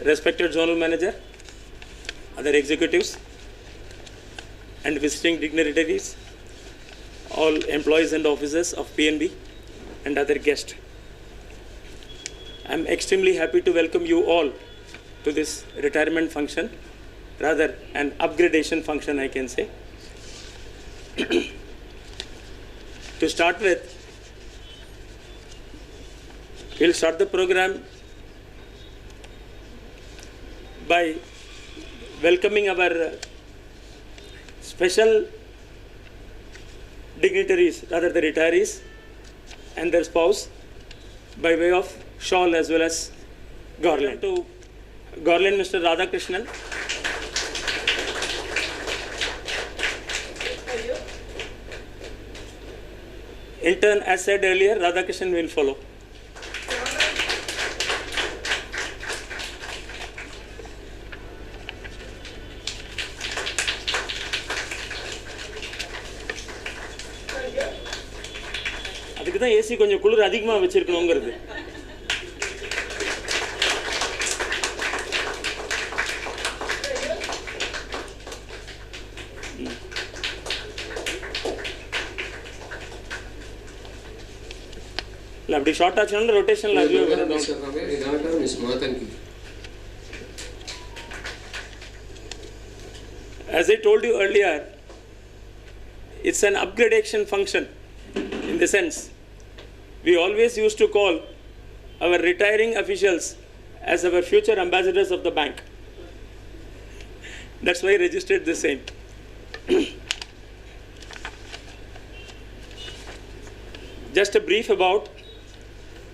respected Zonal Manager, other executives, and visiting dignitaries, all employees and officers of PNB, and other guests. I am extremely happy to welcome you all to this retirement function, rather an upgradation function, I can say. To start with, we'll start the program by welcoming our special dignitaries, rather the retirees and their spouse, by way of shawl as well as garland. To garland Mr. Radhakrishan. In turn, as said earlier, Radhakrishan will follow. அதுக்கு தான் AC கொஞ்சம் குளிர் அதிகமாக வச்சிருக்கணுங்கிறது. இல்லை அப்படி short ஆச்சுனாலும் ரொட்டேஷனில் அதுவே வரும். As I told you earlier, it's an upgradation function in the sense we always used to call our retiring officials as our future ambassadors of the bank. That's why I registered the same. Just a brief about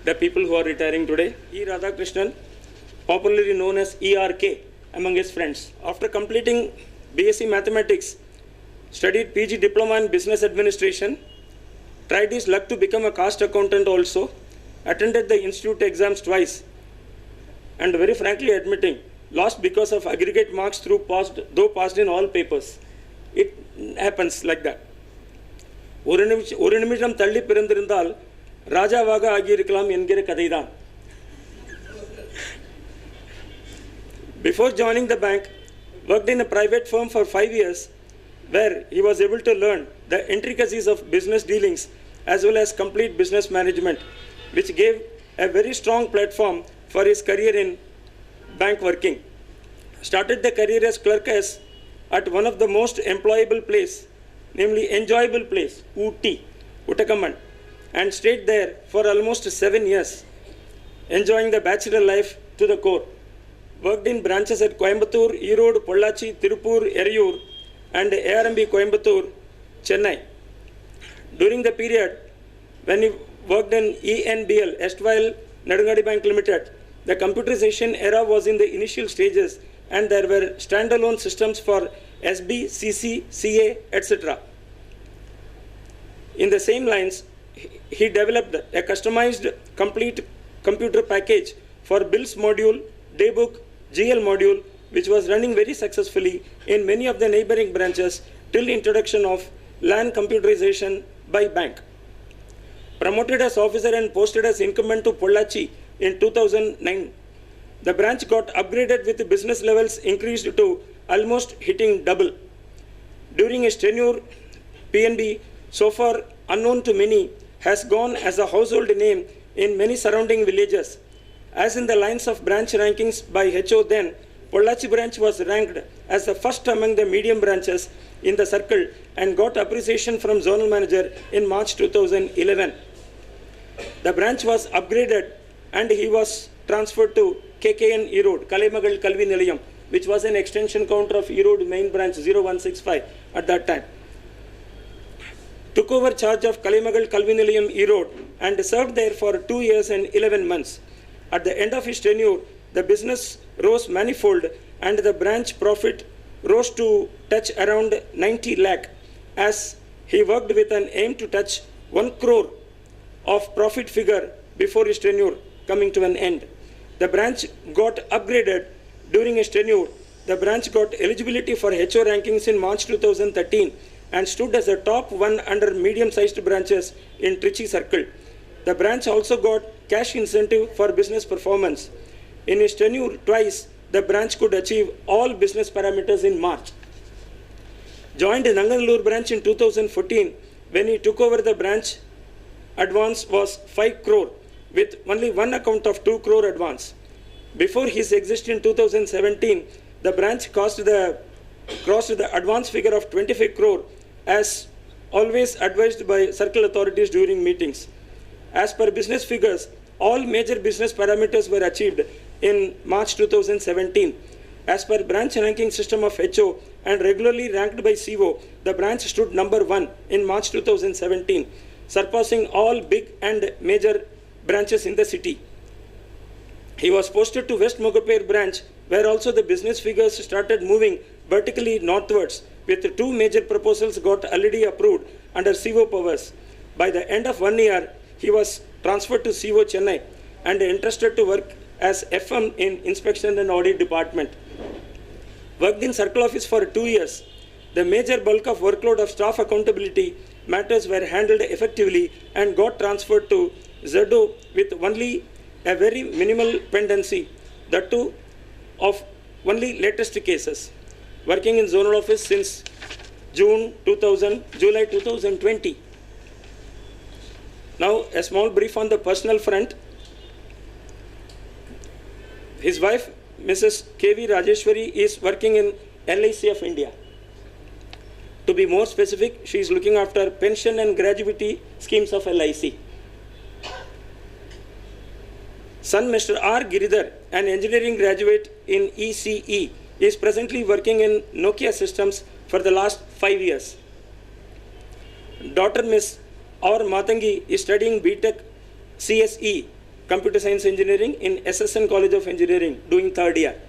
the people who are retiring today. E. Radhakrishan, popularly known as ERK among his friends. After completing BSc Mathematics, studied PG Diploma in Business Administration, tried his luck to become a cost accountant also, attended the institute exams twice, and very frankly admitting, lost because of aggregate marks though passed in all papers. It happens like that. ஒரு நிமிஷம் தள்ளி பிறந்திருந்தால் ராஜாவாக ஆகியிருக்கலாம் என்கிற கதைதான். Before joining the bank, worked in a private firm for 5 years, where he was able to learn the intricacies of business dealings as well as complete business management, which gave a very strong platform for his career in bank working. Started the career as clerk at one of the most employable place, namely enjoyable place, Uttakaman, and stayed there for almost 7 years, enjoying the bachelor life to the core. Worked in branches at Coimbatore, Erode, Pollachi, Tirupur, Eriyur, and ARMB Coimbatore, Chennai. During the period when he worked in ENBL, erstwhile Nadangadi Bank Limited, the computerization era was in the initial stages and there were standalone systems for SB, CC, CA, etc. In the same lines, he developed a customized complete computer package for bills module, daybook, GL module, which was running very successfully in many of the neighboring branches till introduction of LAN computerization by bank. Promoted as officer and posted as incumbent to Pollachi in 2009. The branch got upgraded with business levels increased to almost hitting double. During his tenure, PNB, so far unknown to many, has gone as a household name in many surrounding villages. As in the lines of branch rankings by HO then, Pollachi branch was ranked as the first among the medium branches in the circle and got appreciation from zonal manager in March 2011. The branch was upgraded and he was transferred to KKN Erode, Kalaimagal Kalvi Nilayam, which was an extension counter of Erode main branch 0165 at that time. Took over charge of Kalaimagal Kalvi Nilayam Erode and served there for 2 years and 11 months. At the end of his tenure, the business rose manifold and the branch profit rose to touch around 90 lakh as he worked with an aim to touch 1 crore of profit figure before his tenure coming to an end. The branch got upgraded during his tenure. The branch got eligibility for HO rankings in March 2013 and stood as a top 1 under medium-sized branches in Trichy Circle. The branch also got cash incentive for business performance. In his tenure, twice the branch could achieve all business parameters in March. Joined Nanganallur branch in 2014. When he took over the branch, advance was 5 crore with only one account of 2 crore advance. Before his exit in 2017, the branch crossed the advance figure of 25 crore as always advised by circle authorities during meetings. As per business figures, all major business parameters were achieved in March 2017. As per branch ranking system of HO and regularly ranked by CO, the branch stood number 1 in March 2017, surpassing all big and major branches in the city. He was posted to West Mogappair branch, where also the business figures started moving vertically northwards, with 2 major proposals got already approved under CO powers. By the end of 1 year, he was transferred to CO Chennai and entrusted to work as FM in Inspection and Audit Department. Worked in Circle Office for 2 years. The major bulk of workload of staff accountability matters were handled effectively and got transferred to ZO with only a very minimal pendency, that too of only latest cases. Working in zonal office since July 2020. Now a small brief on the personal front. His wife, Mrs. K.V. Rajeshwari, is working in LIC of India. To be more specific, she is looking after pension and gratuity schemes of LIC. Son, Mr. R. Giridhar, an engineering graduate in ECE, is presently working in Nokia Systems for the last 5 years. Daughter, Ms. R. Matangi, is studying BTech CSE, Computer Science Engineering, in SSN College of Engineering, doing 3rd year.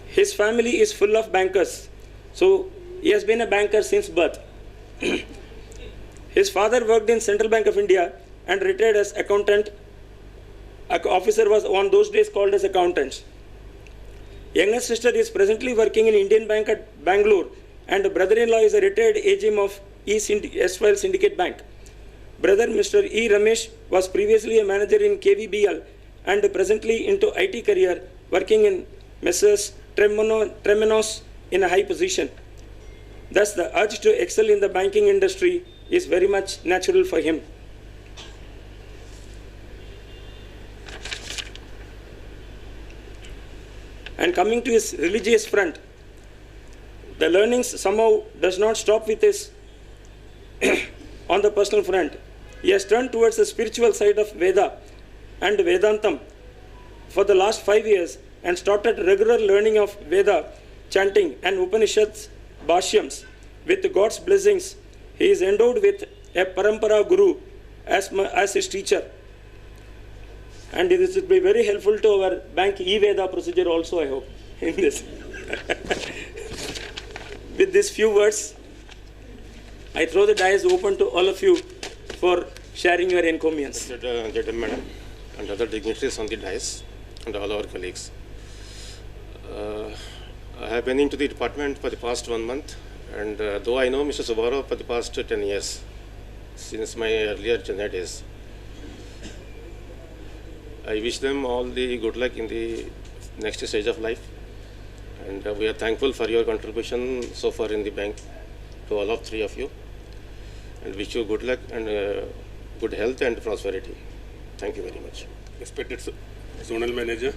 His family is full of bankers, so he has been a banker since birth. His father worked in Central Bank of India and retired as accountant. Officer was on those days called as accountants. Younger sister is presently working in Indian Bank at Bangalore, and brother-in-law is a retired AGM of S-File Syndicate Bank. Brother Mr. E. Ramesh was previously a manager in KVBL and presently into IT career, working in Messrs. Tremenos in a high position. Thus, the urge to excel in the banking industry is very much natural for him. And coming to his religious front, the learnings somehow does not stop with his on the personal front. He has turned towards the spiritual side of Veda and Vedantam for the last 5 years and started regular learning of Veda, chanting and Upanishads Bhashyams. With God's blessings, he is endowed with a Parampara Guru as his teacher. And this will be very helpful to our bank e-Veda procedure also, I hope, in this. With these few words, I throw the dais open to all of you for sharing your encomiums. Gentlemen and other dignitaries on the dais and all our colleagues. I have been into the department for the past 1 month, and though I know Mr. Subbarao for the past 10 years, since my earlier Chennai days, I wish them all the good luck in the next stage of life, and we are thankful for your contribution so far in the bank to all of 3 of you, and wish you good luck and good health and prosperity. Thank you very much. Respected Zonal Manager,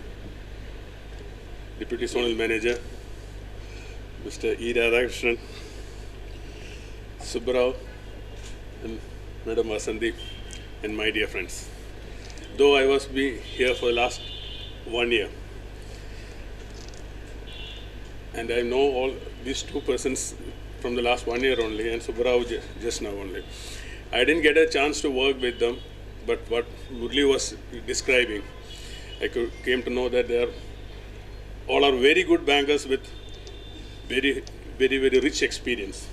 Deputy Zonal Manager, Mr. E. Radhakrishan, Subbarao, and Madam Vasanthi, and my dear friends. Though I was here for the last 1 year, and I know all these 2 persons from the last 1 year only, and Subbarao just now only. I didn't get a chance to work with them, but what Murli was describing, I came to know that they are all are very good bankers with very, very, very rich experience.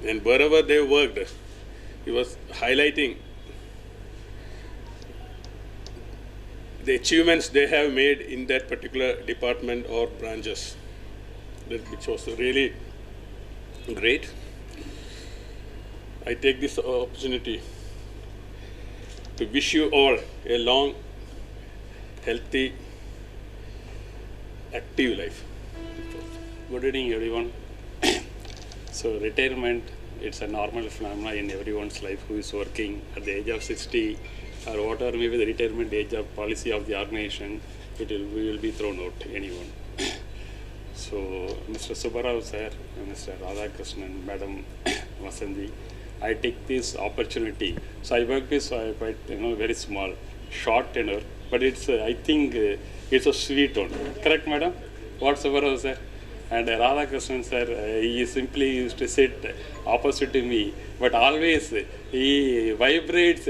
And wherever they worked, he was highlighting the achievements they have made in that particular department or branches, which was really great. I take this opportunity to wish you all a long, healthy, active life. Good evening, everyone. So retirement, it's a normal phenomenon in everyone's life who is working at the age of 60 or whatever may be the retirement age of policy of the organization, we will be thrown out, anyone. So Mr. Subbarao sir, Mr. Radhakrishan, Madam Vasanthi, I take this opportunity. So I work with quite very small, short tenure, but it's I think it's a sweet one. Correct, Madam? What Subbarao sir? And Radhakrishan sir, he simply used to sit opposite to me, but always he vibrates,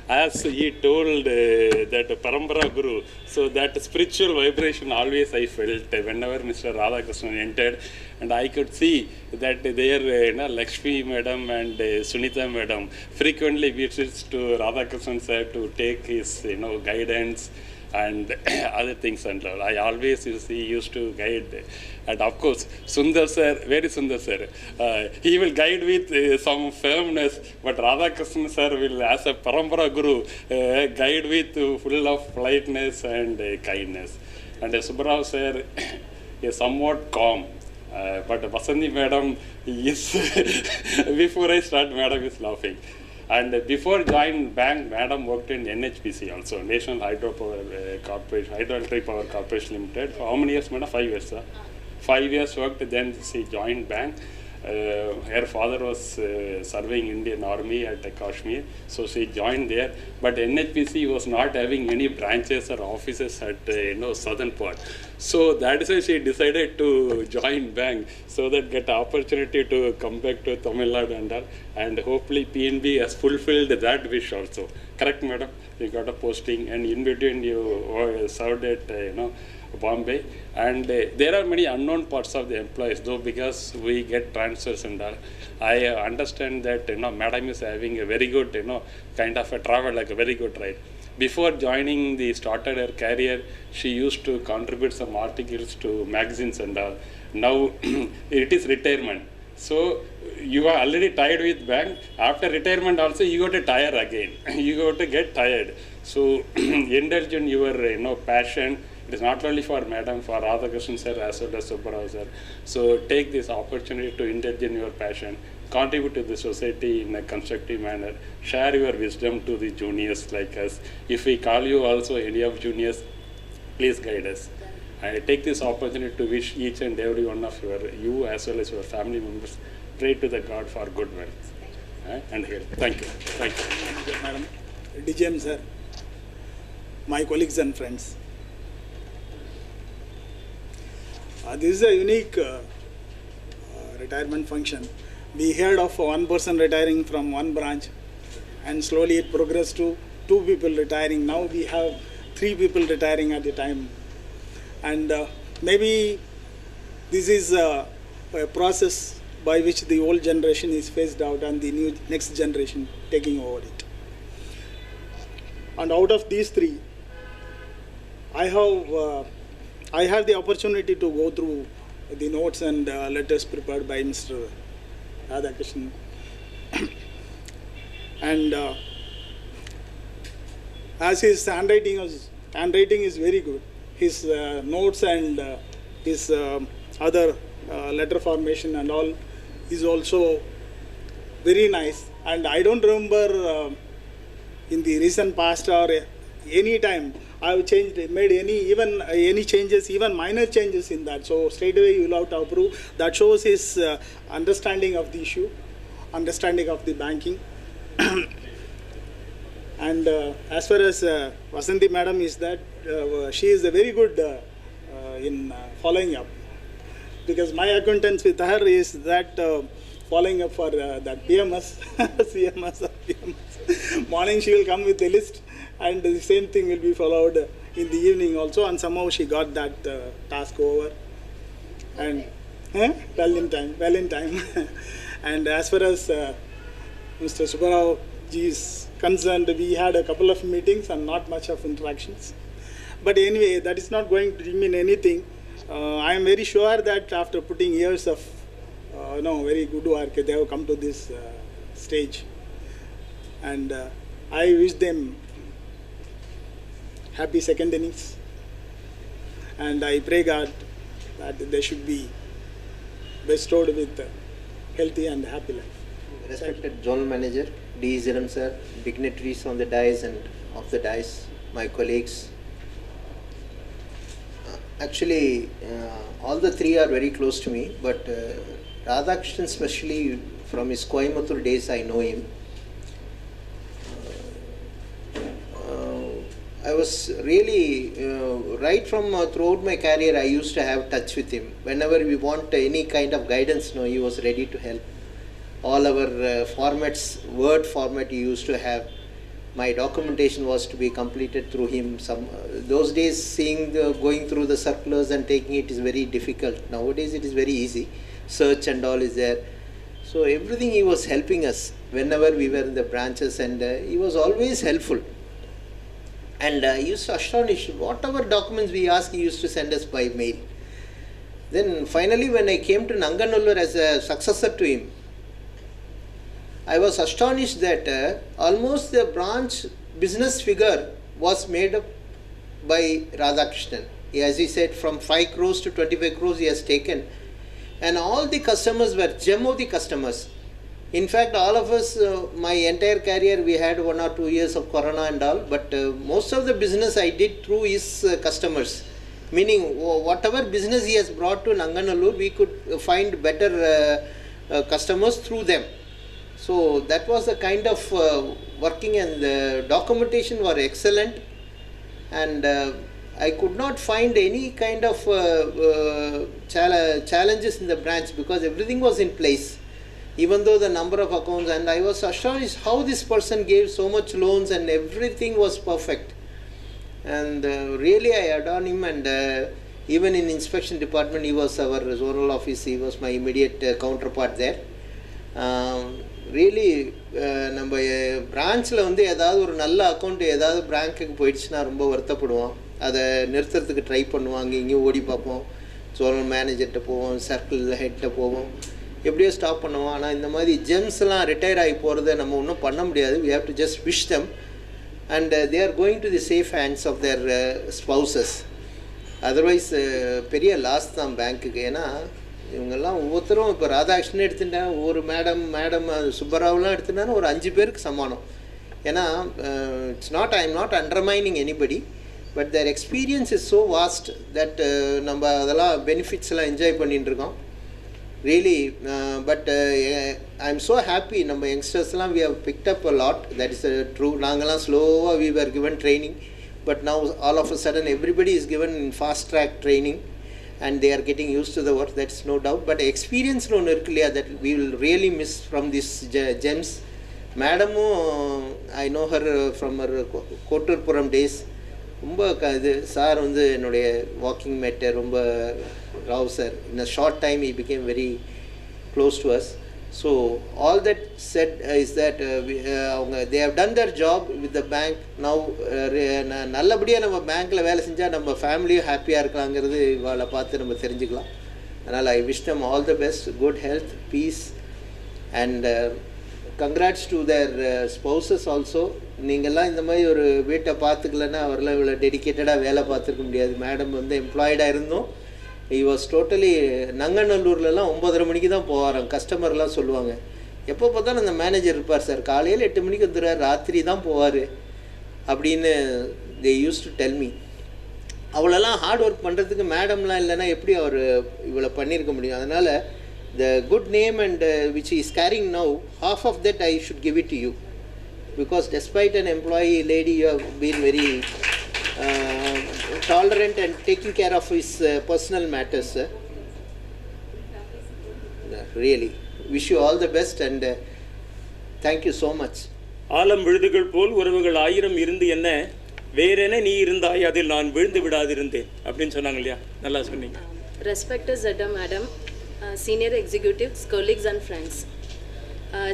as he told that Parambara Guru. So that spiritual vibration always I felt whenever Mr. Radhakrishan entered, and I could see that there, Lakshmi Madam and Sunita Madam frequently visits to Radhakrishan sir to take his, guidance and other things and all. I always used to guide. And of course, Sundar sir, very Sundar sir, he will guide with some firmness, but Radhakrishan sir will, as a Parambara Guru, guide with full of politeness and kindness. And Subbarao sir is somewhat calm, but Vasanthi Madam is, before I start, Madam is laughing. And before joining bank, Madam worked in NHPC also, National Hydropower Corporation, Hydroelectric Power Corporation Limited. For how many years, Madam? 5 years, sir. 5 years worked, then she joined bank. Her father was serving Indian Army at Kashmir, so she joined there. But NHPC was not having any branches or offices at southern part. So that is why she decided to join bank, so that get opportunity to come back to Tamil Nadu and all. And hopefully PNB has fulfilled that wish also. Correct, Madam? You got a posting, and in between you served at Bombay, and there are many unknown parts of the employees, though, because we get transfers and all. I understand that Madam is having a very good kind of a travel, like a very good ride. Before joining started her career, she used to contribute some articles to magazines and all. Now it is retirement. So you are already tired with bank. After retirement also you got to tire again. You got to get tired. So indulge in your passion. It is not only for Madam, for Radhakrishan sir as well as Subbarao sir. So take this opportunity to indulge in your passion, contribute to the society in a constructive manner, share your wisdom to the juniors like us. If we call you also any of juniors, please guide us. I take this opportunity to wish each and every one of you as well as your family members, pray to the God for good wealth and health. Thank you. Thank you. Thank you, Madam. DGM sir, my colleagues and friends. This is a unique retirement function. We heard of one person retiring from one branch, and slowly it progressed to 2 people retiring. Now we have 3 people retiring at a time. And maybe this is a process by which the old generation is phased out and the next generation taking over it. And out of these 3, I have the opportunity to go through the notes and letters prepared by Mr. Radhakrishan. And as his handwriting is very good, his notes and his other letter formation and all is also very nice. And I don't remember in the recent past or any time I've made any changes, even minor changes in that. So straight away you will have to approve. That shows his understanding of the issue, understanding of the banking. And as far as Vasanthi Madam is that, she is a very good in following up. Because my acquaintance with her is that following up for that PMS, CMS or PMS. Morning she will come with a list, and the same thing will be followed in the evening also, and somehow she got that task over. And well in time. And as far as Mr. Subbarao ji is concerned, we had a couple of meetings and not much of interactions. But anyway, that is not going to mean anything. I am very sure that after putting years of very good work, they have come to this stage. And I wish them happy second innings. And I pray God that they should be bestowed with a healthy and happy life. Respected General Manager, D. Ziram sir, dignitaries on the dais and off the dais, my colleagues. Actually, all the three are very close to me, but Radhakrishan, especially from his Coimbatore days, I know him. I was really, right from throughout my career, I used to have touch with him. Whenever we want any kind of guidance, he was ready to help. All our formats, Word format he used to have. My documentation was to be completed through him. Those days, going through the circulars and taking it is very difficult. Nowadays, it is very easy. Search and all is there. So everything he was helping us whenever we were in the branches, and he was always helpful. And he used to astonish. Whatever documents we asked, he used to send us by mail. Then finally, when I came to Nanganallur as a successor to him, I was astonished that almost the branch business figure was made up by Radhakrishan. As he said, from 5 crores to 25 crores he has taken. And all the customers were gem of the customers. In fact, all of us, my entire career, we had 1 or 2 years of corona and all, but most of the business I did through his customers. Meaning, whatever business he has brought to Nanganallur, we could find better customers through them. So that was the kind of working, and the documentation were excellent, and I could not find any kind of challenges in the branch because everything was in place, even though the number of accounts, and I was astonished how this person gave so much loans and everything was perfect. And really I adore him, and even in inspection department he was our zonal office, he was my immediate counterpart there. Really நம்ம பிரான்ச்சில் ஏதாவது ஒரு நல்ல account ஏதாவது பேங்க்குக்கு போயிடுச்சுன்னா ரொம்ப வருத்தப்படுவோம். அதை நிறுத்துறதுக்கு ட்ரை பண்ணுவோம், அங்கே இங்கேயும் ஓடி பார்ப்போம், ஜோனல் மேனேஜர்கிட்ட போவோம், சர்க்கிள் ஹெட்ட போவோம், எப்படியோ ஸ்டாப் பண்ணுவோம். ஆனால் இந்த மாதிரி ஜெம்ஸ்லாம் ரிட்டையர் ஆகி போகிறத நம்ம ஒன்றும் பண்ண முடியாது. We have to just wish them, and they are going to the safe hands of their spouses. Otherwise பெரிய லாஸ் தான் பேங்க்குக்கு. ஏன்னா இவங்கெல்லாம் ஒவ்வொருத்தரும் இப்போ ராதாகிருஷ்ணன் எடுத்துட்டேன், ஒரு மேடம் சுப்பராவெலாம் எடுத்துட்டாங்கன்னா ஒரு 5 பேருக்கு சமானம். ஏன்னா I am not undermining anybody, but their experience is so vast that நம்ம அதெல்லாம் பெனிஃபிட்ஸ்லாம் என்ஜாய் பண்ணிட்டுருக்கோம் really. But I am so happy, நம்ம யங்ஸ்டர்ஸ்லாம் we have picked up a lot, that is true. நாங்கள்லாம் ஸ்லோவாக we were given training, but now all of a sudden everybody is given in fast track training, and they are getting used to the work, that's no doubt. But experience no nirkliya that we will really miss from these gems. Madam, I know her from her Koturpuram days. Romba sir vandu enoda walking mate, romba Rao sir, in a short time he became very close to us. So all that said is that they have done their job with the bank. Now நல்லபடியா நம்ம பேங்க்ல வேலை செஞ்சா நம்ம ஃபேமிலியும் ஹாப்பியா இருக்கலாம்ங்கிறது இவாளை பார்த்து நம்ம தெரிஞ்சுக்கலாம். அதனால் I wish them all the best, good health, peace, and congrats to their spouses also. நீங்கள்லாம் இந்த மாதிரி ஒரு வீட்டை பார்த்துக்கலன்னா அவரெல்லாம் இவ்வளோ டெடிக்கேட்டடாக வேலை பார்த்துருக்க முடியாது. மேடம் எம்ப்ளாய்டாக இருந்தோம். he was totally நங்கநல்லூர்லலாம் 9:30 மணிக்கு தான் போவாராம். கஸ்டமர்லாம் சொல்லுவாங்க, எப்போ பார்த்தாலும் அந்த மேனேஜர் இருப்பார் சார், காலையில் 8 மணிக்கு வந்துடுறார், ராத்திரி தான் போவார் அப்படின்னு they used to tell me. அவ்வளோலாம் ஹார்ட் ஒர்க் பண்ணுறதுக்கு மேடம்லாம் இல்லைன்னா எப்படி அவர் இவ்வளோ பண்ணியிருக்க முடியும்? அதனால் the good name and which he is carrying now, half of that I should give it to you, because despite an employee lady, you have been very tolerant and taking care of his personal matters. Really wish you all the best, and thank you so much. ஆலம் விழுதுகள் போல் உறவுகள் 1000 இருந்து என்ன வேறென நீ இருந்தாய் அதில் நான் விழுந்து விடாதிருந்தேன் அப்படின்னு சொன்னாங்க இல்லையா? நல்லா சொன்னீங்க. Respected Zeta Madam, senior executives, colleagues and friends,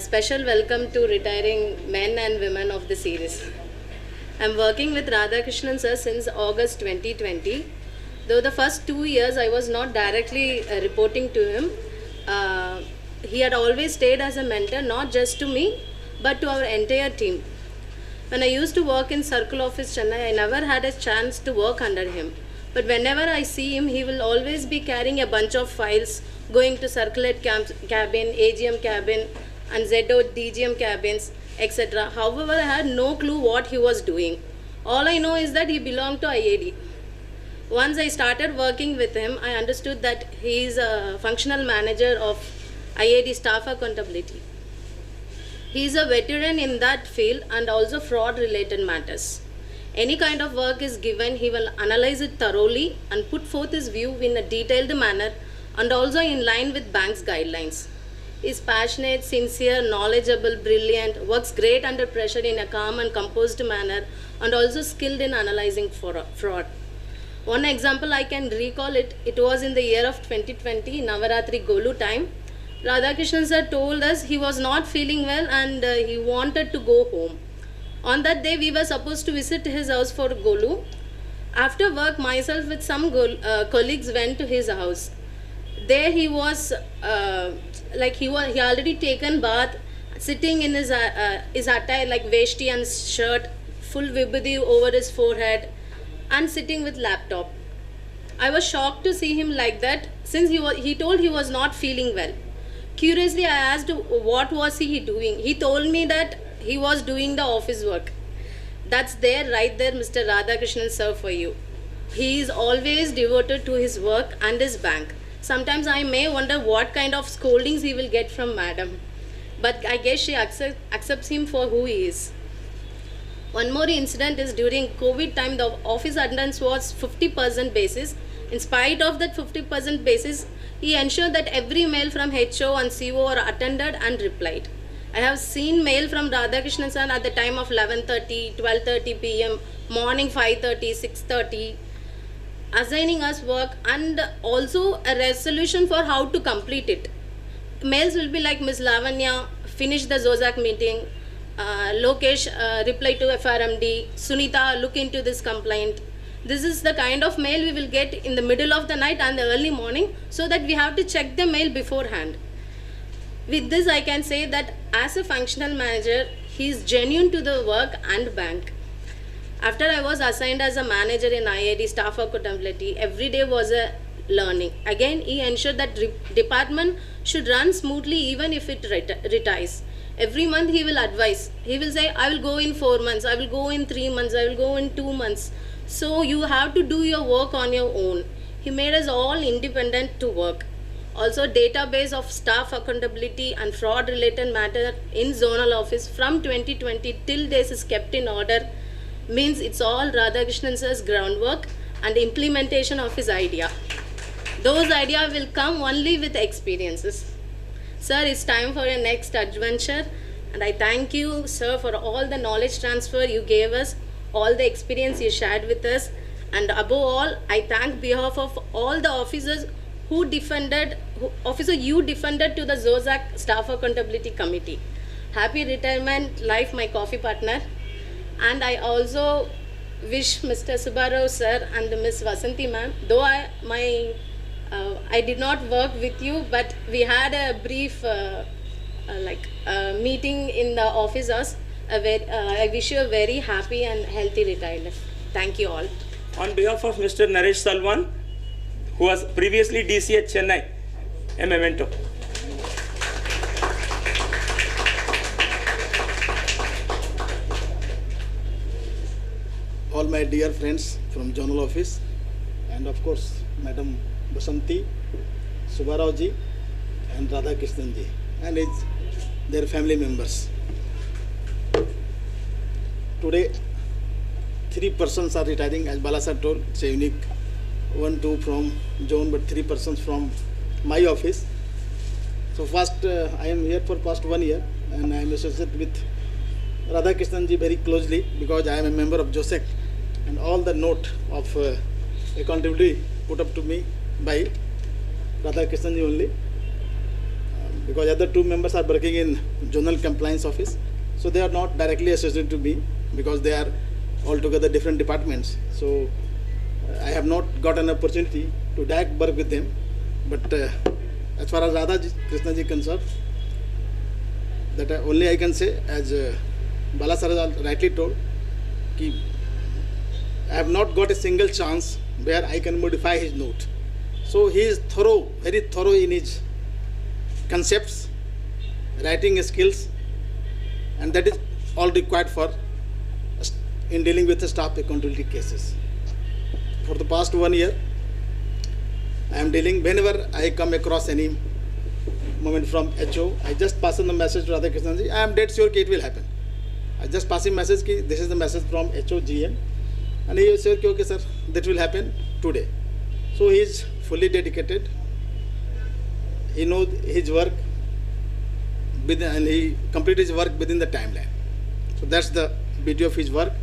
special welcome to retiring men and women of the series. I'm working with Radhakrishan sir since August 2020. Though the first 2 years I was not directly reporting to him, he had always stayed as a mentor, not just to me but to our entire team. When I used to work in Circle Office Chennai, I never had a chance to work under him. But whenever I see him, he will always be carrying a bunch of files, going to circulate cabin, AGM cabin, and ZO DGM cabins, etc. However, I had no clue what he was doing. All I know is that he belonged to IAD. Once I started working with him, I understood that he is a functional manager of IAD staff accountability. He is a veteran in that field and also fraud related matters. Any kind of work is given, he will analyze it thoroughly and put forth his view in a detailed manner and also in line with bank's guidelines. He is passionate, sincere, knowledgeable, brilliant, works great under pressure in a calm and composed manner, and also skilled in analyzing fraud. One example I can recall it was in the year of 2020, Navaratri Golu time. Radhakrishan sir told us he was not feeling well and he wanted to go home. On that day, we were supposed to visit his house for Golu. After work, myself with some colleagues went to his house. There he was, he already taken bath, sitting in his attire like veshti and shirt, full vibhuti over his forehead, and sitting with laptop. I was shocked to see him like that, since he told he was not feeling well. Curiously, I asked what was he doing. He told me that he was doing the office work. That's there, right there, Mr. Radhakrishan sir, for you. He is always devoted to his work and his bank. Sometimes I may wonder what kind of scoldings he will get from madam. But I guess she accepts him for who he is. One more incident is during COVID time, the office attendance was 50% basis. In spite of that 50% basis, he ensured that every mail from HO and CO are attended and replied. I have seen mail from Radhakrishan sir at the time of 11:30, 12:30 p.m., morning 5:30, 6:30, assigning us work and also a resolution for how to complete it. Mails will be like, Ms. Lavanya, finish the Zozak meeting, Lokesh, reply to FRMD, Sunita, look into this complaint. This is the kind of mail we will get in the middle of the night and the early morning, so that we have to check the mail beforehand. With this, I can say that as a functional manager, he is genuine to the work and bank. After I was assigned as a manager in IAD staff accountability, every day was a learning. Again, he ensured that department should run smoothly even if it retires. Every month he will advise. He will say, I will go in 4 months, I will go in 3 months, I will go in 2 months. So you have to do your work on your own. He made us all independent to work. Also, database of staff accountability and fraud related matter in zonal office from 2020 till days is kept in order. Means it's all Radhakrishan sir's groundwork and implementation of his idea. Those ideas will come only with experiences. Sir, it's time for your next adventure, and I thank you, sir, for all the knowledge transfer you gave us, all the experience you shared with us, and above all, I thank behalf of all the officers you defended to the Zozak Staff Accountability Committee. Happy retirement life, my coffee partner. And I also wish Mr. Subbarao sir and Ms. Vasanthi ma'am, though I did not work with you, but we had a brief meeting in the office hours. I wish you a very happy and healthy retirement. Thank you all. On behalf of Mr. Naresh Salwan, who was previously DC at Chennai, a memento. All my dear friends from Zonal Office, and of course, Madam Basanti, Subbarao ji, and Radhakrishan ji, and their family members. Today, 3 persons are retiring, as Balasar told. It's a unique 1, 2 from zone, but 3 persons from my office. So first, I am here for past 1 year, and I am associated with Radhakrishan ji very closely because I am a member of JOSEC, and all the note of accountability put up to me by Radhakrishan ji only, because other 2 members are working in zonal compliance office, so they are not directly associated to me because they are altogether different departments. So I have not got an opportunity to direct work with them, but as far as Radhakrishan ji concerned, that only I can say as Bala sir has rightly told, ki I have not got a single chance where I can modify his note. So he is thorough, very thorough in his concepts, writing skills, and that is all required for in dealing with the staff accountability cases. For the past 1 year, I am dealing, whenever I come across any moment from HO, I just pass on the message to Radhakrishan ji, I am dead sure it will happen. I just pass him message ki this is the message from HO GM, and he is sure ki okay sir, that will happen today. So he is fully dedicated. He knows his work and he completed his work within the timeline. So that's the beauty of his work.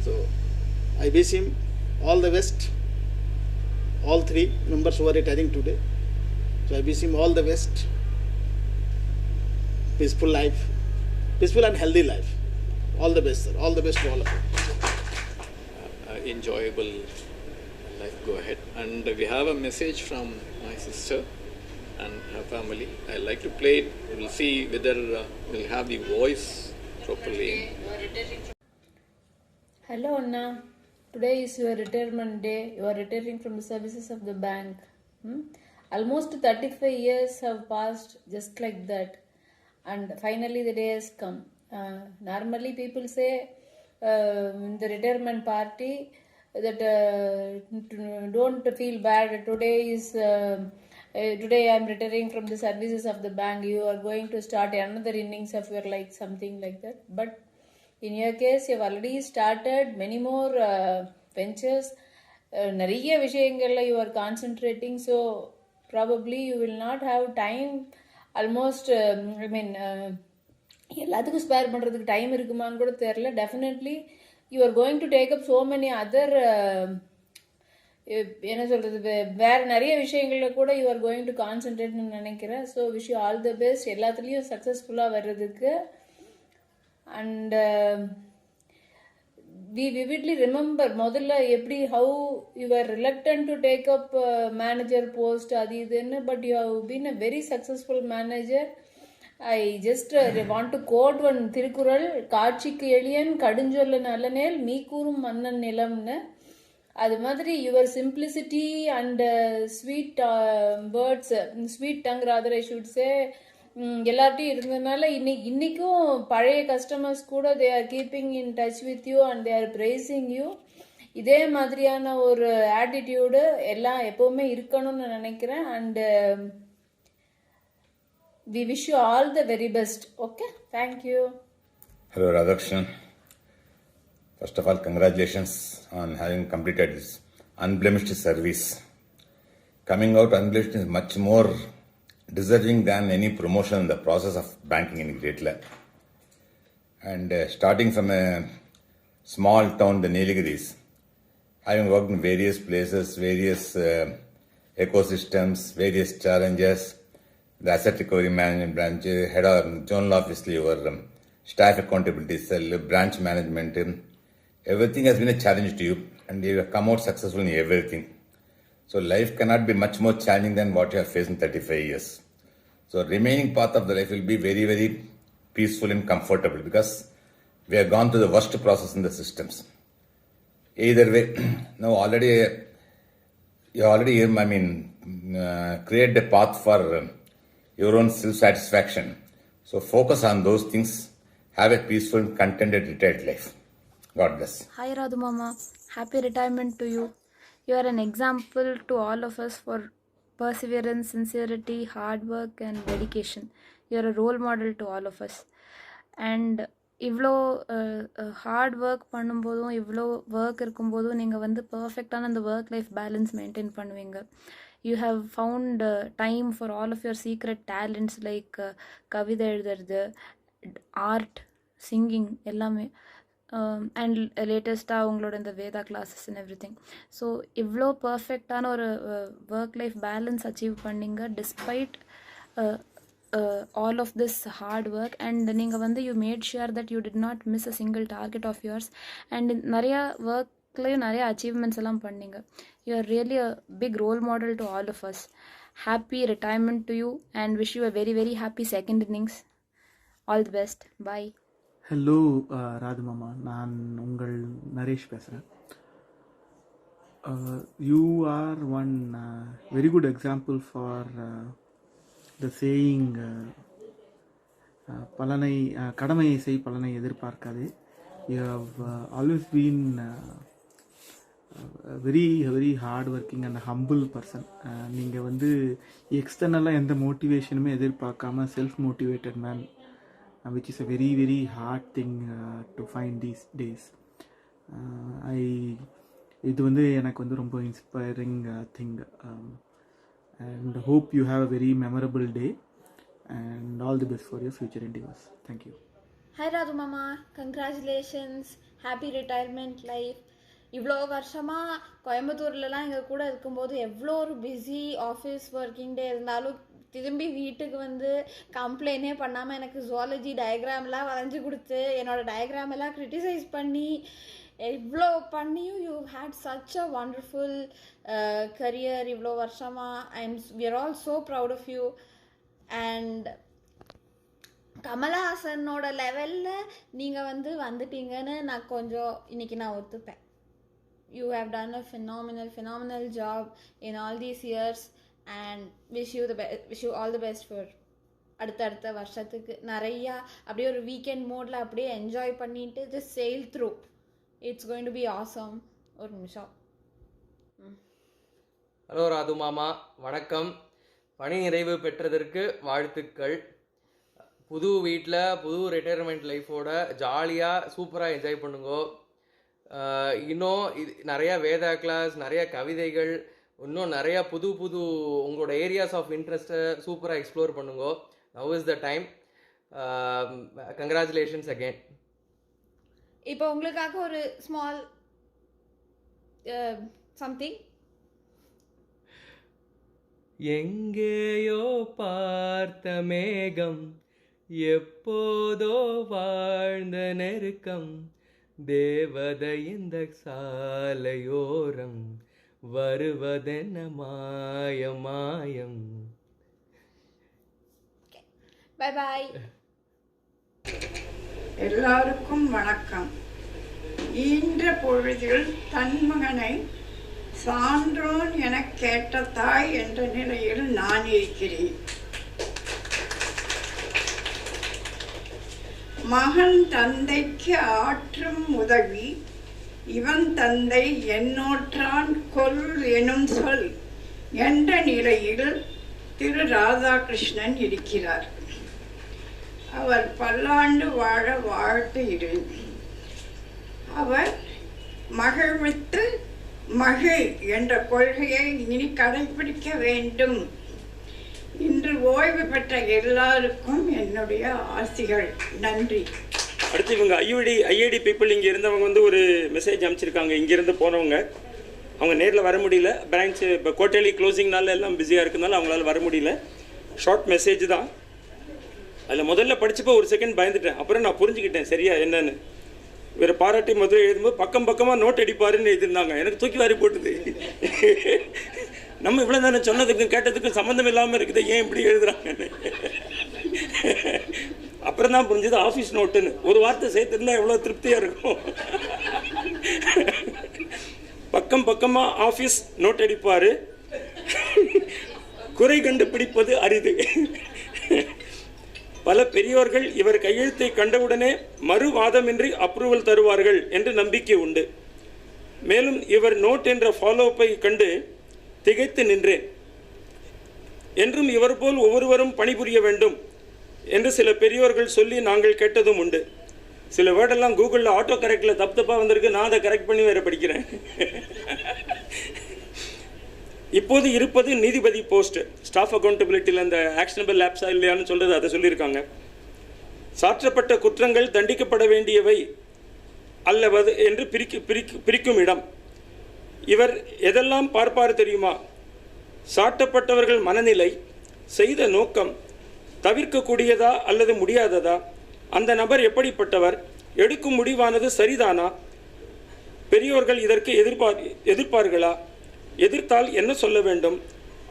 So I wish him all the best, all three members who are retiring today. So I wish him all the best, peaceful life, peaceful and healthy life. All the best, sir. All the best to all of you. Enjoyable life go ahead. And we have a message from my sister and her family. I like to play it. We'll see whether we'll have the voice properly. Hello Anna. Today is your retirement day. You are retiring from the services of the bank. Almost 35 years have passed just like that. And finally the day has come. Normally people say in the retirement party that don't feel bad. Today I am retiring from the services of the bank. You are going to start another innings of your life, something like that. But in your case, you have already started many more ventures. நிறைய விஷயங்கள்ல you are concentrating. So probably you will not have time. Almost எல்லாத்துக்கும் spare பண்றதுக்கு time இருக்குமான்னு கூட தெரியல. Definitely you are going to take up so many other என்ன சொல்றது, வேற நிறைய விஷயங்கள்ல கூட you are going to concentrate நினைக்கிறேன். So wish you all the best. எல்லாத்துலயும் சக்சஸ்ஃபுல்லா வர்றதுக்கு. And we vividly remember முதல்ல எப்படி how you were reluctant to take up manager post அது இதுன்னு, but you have been a very successful manager. I just want to quote one Thirukkural, காட்சிக்கு எளியன் கடுஞ்சொல்ல நல்லனேல் மீக்கூறும் மன்னன் நிலம்னு. அது மாதிரி your simplicity and sweet words, sweet tongue rather I should say, எல்லார்ட்டையும் இருந்ததுனால இன்னைக்கும் பழைய கஸ்டமர்ஸ் கூட they are keeping in touch with you and they are praising you. இதே மாதிரியான ஒரு ஆட்டிடியூடு எல்லாம் எப்பவுமே இருக்கணும்னு நினைக்கிறேன். And we wish you all the very best. Okay, thank you. Hello Radhakrishan. First of all, congratulations on having completed this unblemished service. Coming out unblemished is much more deserving than any promotion in the process of banking in Great Lakes. And starting from a small town, the Niligiris, having worked in various places, various ecosystems, various challenges, the asset recovery management branch, head of zonal office, your staff accountability cell, branch management, everything has been a challenge to you, and you have come out successful in everything. So life cannot be much more challenging than what you have faced in 35 years. So remaining path of the life will be very, very peaceful and comfortable because we have gone through the worst process in the systems. Either way, now already create a path for your own self-satisfaction. So focus on those things. Have a peaceful, contented, retired life. God bless. Hi Radhu Mama. Happy retirement to you. You are an example to all of us for perseverance, sincerity, hard work and dedication. You are a role model to all of us. And இவ்வளோ hard work பண்ணும்போதும் இவ்வளோ work இருக்கும்போதும் நீங்கள் வந்து பர்ஃபெக்டான அந்த work life balance maintain பண்ணுவீங்க. You have found time for all of your secret talents like கவிதை எழுதுறது, ஆர்ட், சிங்கிங் எல்லாமே. அண்ட் லேட்டஸ்ட்டாக உங்களோட இந்த Vedha classes and everything. So இவ்வளோ பர்ஃபெக்டான ஒரு ஒர்க் லைஃப் பேலன்ஸ் அச்சீவ் பண்ணிங்க despite all of this hard work. And நீங்கள் வந்து you made sure that you did not miss a single target of yours. And நிறையா ஒர்க்லேயும் நிறையா அச்சீவ்மெண்ட்ஸ் எல்லாம் பண்ணீங்க. You are really a big role model to all of us. Happy retirement to you and wish you a very, very happy second innings. All the best. Bye. Hello Radhu மாமா, நான் உங்கள் நரேஷ் பேசுகிறேன். You are one very good example for the saying பலனை கடமையை செய் பலனை எதிர்பார்க்காதே. You have always been very hard working and humble person. நீங்கள் வந்து எக்ஸ்டர்னலாக எந்த மோட்டிவேஷனுமே எதிர்பார்க்காம self motivated man, which is a very hard thing to find these days. இது வந்து எனக்கு வந்து ரொம்ப inspiring thing, and hope you have a very memorable day and all the best for your future endeavors. Thank you. Hi Radhu Mama, congratulations, happy retirement life. இவ்வளோ வருஷமாக கோயம்புத்தூர்லலாம் எங்கள் கூட இருக்கும்போது எவ்வளோ ஒரு பிஸி ஆஃபீஸ் ஒர்க்கிங் டே இருந்தாலும் திரும்பி வீட்டுக்கு வந்து கம்ப்ளைண்டே பண்ணாமல் எனக்கு ஜுவாலஜி டயக்ராம்லாம் வரைஞ்சி கொடுத்து என்னோடய டயக்ராம் எல்லாம் க்ரிட்டிசைஸ் பண்ணி இவ்வளோ பண்ணியும் you had such a wonderful career இவ்வளோ வருஷமாக. we are all so proud of you. And கமலஹாசனோட லெவலில் நீங்கள் வந்துட்டீங்கன்னு நான் கொஞ்சம் இன்றைக்கி நான் ஒத்துப்பேன். You have done a phenomenal job in all these years and wish you all the best for அடுத்த வருஷத்துக்கு நிறையா அப்படியே ஒரு வீக்கெண்ட் மோடில் அப்படியே என்ஜாய் பண்ணிட்டு just sail through. It's going to be awesome. ஒரு நிமிஷம். ஹலோ ராது மாமா, வணக்கம். பணி நிறைவு பெற்றதற்கு வாழ்த்துக்கள். புது வீட்டில் புது ரிட்டையர்மெண்ட் லைஃபோட ஜாலியாக சூப்பராக என்ஜாய் பண்ணுங்கோ. இன்னும் இது நிறையா வேதா கிளாஸ், நிறையா கவிதைகள், இன்னும் நிறையா புது உங்களோட ஏரியாஸ் ஆஃப் இன்ட்ரெஸ்ட்டை சூப்பராக எக்ஸ்ப்ளோர் பண்ணுங்க. Now is the time. Congratulations again. இப்போ உங்களுக்காக ஒரு ஸ்மால் சம்திங். எங்கேயோ பார்த்த மேகம், எப்போதோ வாழ்ந்த நெருக்கம், தேவதை இந்த சாலையோரம் வருவதென்ன மாயம். Bye bye. எல்லாருக்கும் வணக்கம். ஈன்ற பொழுதில் தன் மகனை சான்றோன் என கேட்ட தாய் என்ற நிலையில் நான் இருக்கிறேன். மகன் தந்தைக்கு ஆற்றும் உதவி, இவன் தந்தை என்னோற்றான் கொல் எனும் சொல் என்ற நிலையில் திரு ராதாகிருஷ்ணன் இருக்கிறார். அவர் பல்லாண்டு வாழ வாழ்த்துகிறேன். அவர் மகிழ்வித்து மகிழ் என்ற கொள்கையை இனி கடைபிடிக்க வேண்டும். இன்று ஓய்வு பெற்ற எல்லாருக்கும் என்னுடைய ஆசிகள். நன்றி. அடுத்து இவங்க ஐஐடி பீப்புள் இங்கே இருந்தவங்க ஒரு மெசேஜ் அனுப்பிச்சிருக்காங்க. இங்கேருந்து போனவங்க அவங்க நேரில் வர முடியல, பிரான்ச்சு இப்போ கோட்டலி க்ளோசிங்னால எல்லாம் பிஸியாக இருக்கிறதுனால அவங்களால வர முடியல. ஷார்ட் மெசேஜ் தான். அதில் முதல்ல படித்தப்போ ஒரு செகண்ட் பயந்துட்டேன். அப்புறம் நான் புரிஞ்சுக்கிட்டேன் சரியா என்னன்னு. இவரை பாராட்டி முதல்ல எழுதும்போது பக்கமாக நோட் அடிப்பாருன்னு எழுதிருந்தாங்க. எனக்கு தூக்கி வாரி போட்டுது. நம்ம இவ்வளோ தானே சொன்னதுக்கும் கேட்டதுக்கும் சம்மந்தம் இல்லாமல் இருக்குது, ஏன் இப்படி எழுதுறாங்கன்னு. அப்புறம் தான் புரிஞ்சது ஆஃபீஸ் நோட்டுன்னு. ஒரு வார்த்தை சேர்த்துருந்தா எவ்வளோ திருப்தியாக இருக்கும். பக்கமாக ஆஃபீஸ் நோட் அடிப்பார். குறை கண்டுபிடிப்பது அரிது. பல பெரியோர்கள் இவர் கையெழுத்தை கண்டவுடனே மறுவாதமின்றி அப்ரூவல் தருவார்கள் என்று நம்பிக்கை உண்டு. மேலும் இவர் நோட் என்ற ஃபாலோஅப்பை கண்டு திகைத்து நின்றேன். என்றும் இவர் போல் ஒவ்வொருவரும் பணிபுரிய வேண்டும் என்று சில பெரியோர்கள் சொல்லி நாங்கள் கேட்டதும் உண்டு. சில வேர்டெல்லாம் கூகுளில் ஆட்டோ கரெக்டில் தப்பாக வந்திருக்கு. நான் அதை கரெக்ட் பண்ணி வேறு படிக்கிறேன். இப்போது இருப்பது நீதிபதி போஸ்ட். ஸ்டாஃப் அக்கௌண்டபிலிட்டியில் அந்த ஆக்ஷனபிள் லேப்ஸா இல்லையான்னு சொல்கிறது அதை சொல்லியிருக்காங்க. சாற்றப்பட்ட குற்றங்கள் தண்டிக்கப்பட வேண்டியவை அல்லவது என்று பிரிக்கும் இடம். இவர் எதெல்லாம் பார்ப்பார் தெரியுமா? சாட்டப்பட்டவர்கள் மனநிலை, செய்த நோக்கம், தவிர்க்கக்கூடியதா அல்லது முடியாததா, அந்த நபர் எப்படிப்பட்டவர், எடுக்கும் முடிவானது சரிதானா, பெரியோர்கள் இதற்கு எதிர்ப்பார்களா, எதிர்த்தால் என்ன சொல்ல வேண்டும்,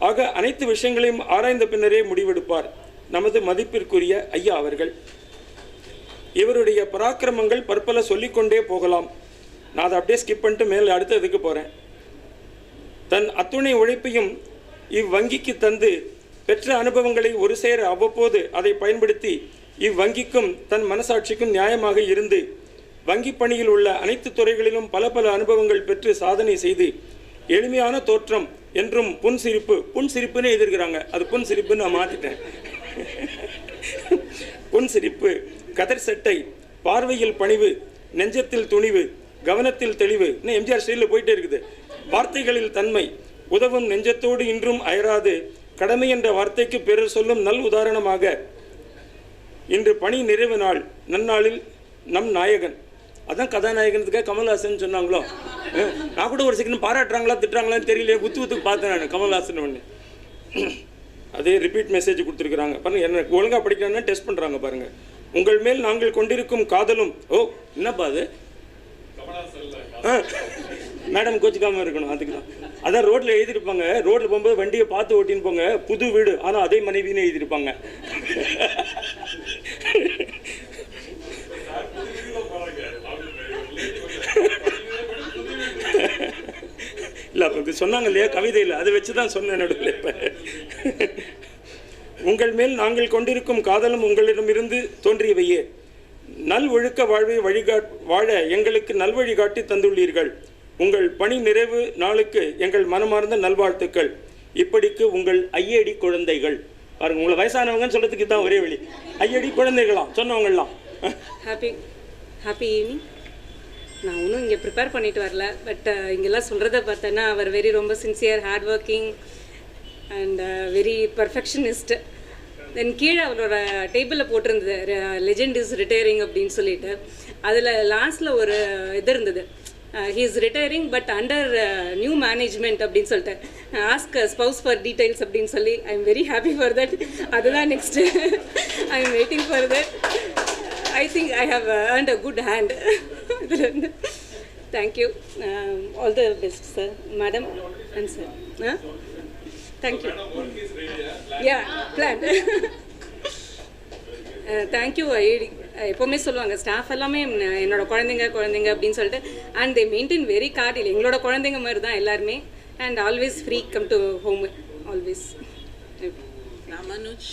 ஆக அனைத்து விஷயங்களையும் ஆராய்ந்த பின்னரே முடிவெடுப்பார் நமது மதிப்பிற்குரிய ஐயா அவர்கள். இவருடைய பராக்கிரமங்கள் பற்பல சொல்லிக்கொண்டே போகலாம். நான் அதை அப்படியே ஸ்கிப் பண்ணிட்டு மேலே அடுத்ததுக்கு போகிறேன். தன் அத்துணை உழைப்பையும் இவ்வங்கிக்கு தந்து பெற்ற அனுபவங்களை ஒரு சேர அவ்வப்போது அதை பயன்படுத்தி இவ்வங்கிக்கும் தன் மனசாட்சிக்கும் நியாயமாக இருந்து வங்கி பணியில் உள்ள அனைத்து துறைகளிலும் பல பல அனுபவங்கள் பெற்று சாதனை செய்து எளிமையான தோற்றம் என்றும் புன்சிரிப்புன்னு எழுதியிருக்கிறாங்க, அது புன்சிரிப்புன்னு நான் மாற்றிட்டேன். புன்சிரிப்பு, கதர் சட்டை, பார்வையில் பணிவு, நெஞ்சத்தில் துணிவு, கவனத்தில் தெளிவு, இன்னும் எம்ஜிஆர் ஸ்டைலில் போயிட்டே இருக்குது. வார்த்தைகளில் தன்மை, உதவும் நெஞ்சத்தோடு இன்றும் அயராது கடமை என்ற வார்த்தைக்கு பிறர் சொல்லும் நல் உதாரணமாக இன்று பணி நிறைவு நாள் நன்னாளில் நம் நாயகன், அதான் கதாநாயகனுக்காக கமல்ஹாசன் சொன்னாங்களோ, நான் கூட ஒரு செகண்ட் பாராட்டுறாங்களா திட்டுறாங்களான்னு தெரியல, ஊத்துக்கு பார்த்தேன் நான் கமல்ஹாசன் ஒன்று. அதே ரிப்பீட் மெசேஜ் கொடுத்துருக்குறாங்க பாருங்கள், என்ன ஒழுங்காக படிக்கிறான்னு டெஸ்ட் பண்ணுறாங்க பாருங்கள். உங்கள் மேல் நாங்கள் கொண்டிருக்கும் காதலும், ஓ என்னப்பா அது, மேடம் கோச்சிக்காமல் இருக்கணும், அதுக்கு தான். அதான் ரோட்டில் எழுதியிருப்பாங்க, ரோட்டில் போகும்போது வண்டியை பார்த்து ஓட்டின்னு போங்க, புது வீடு ஆனால் அதே மனைவின்னு எழுதியிருப்பாங்க. இல்லை அப்போ சொன்னாங்க இல்லையா கவிதையில், அதை வச்சு தான் சொன்னேன் நடுவில். இப்போ உங்கள் மேல் நாங்கள் கொண்டிருக்கும் காதலும் உங்களிடமிருந்து தோன்றியவையே, நல் ஒழுக்க வாழ்வை வாழ எங்களுக்கு நல்வழி காட்டி தந்துள்ளீர்கள். உங்கள் பணி நிறைவு நாளுக்கு எங்கள் மனமார்ந்த நல்வாழ்த்துக்கள். இப்படிக்கு உங்கள் ஐயடி குழந்தைகள். பாருங்க, உங்களை வயசானவங்கன்னு சொல்றதுக்கு தான் ஒரே வழி, ஐயடி குழந்தைகளாம் சொன்னவங்கலாம். Happy evening. நான் ஒன்றும் இங்கே ப்ரிப்பேர் பண்ணிட்டு வரல, பட் இங்கெல்லாம் சொல்கிறத பார்த்தேன்னா அவர் ரொம்ப sincere, hard working and very perfectionist. Then கீழே அவரோட டேபிளில் போட்டிருந்தது லெஜெண்ட் இஸ் ரிட்டையரிங் அப்படின்னு சொல்லிட்டு, அதில் லாஸ்ட்டில் ஒரு இது இருந்தது, he is retiring but under new management அப்படின்னு சொல்லிட்டு ask spouse for details அப்படின்னு சொல்லி I am very happy for that. அதுதான் next. I am waiting for that. I think I have earned a good hand. Thank you. All the best sir, madam and sir. Thank you. Yeah, planned. Thank you. எப்போவுமே சொல்லுவாங்க staff எல்லாமே என்னோட குழந்தைங்க அப்படின்னு சொல்லிட்டு, and they maintain very கார்டில், எங்களோட குழந்தைங்க மாதிரி தான் எல்லாருமே, and always free come to home always. Ramanuj,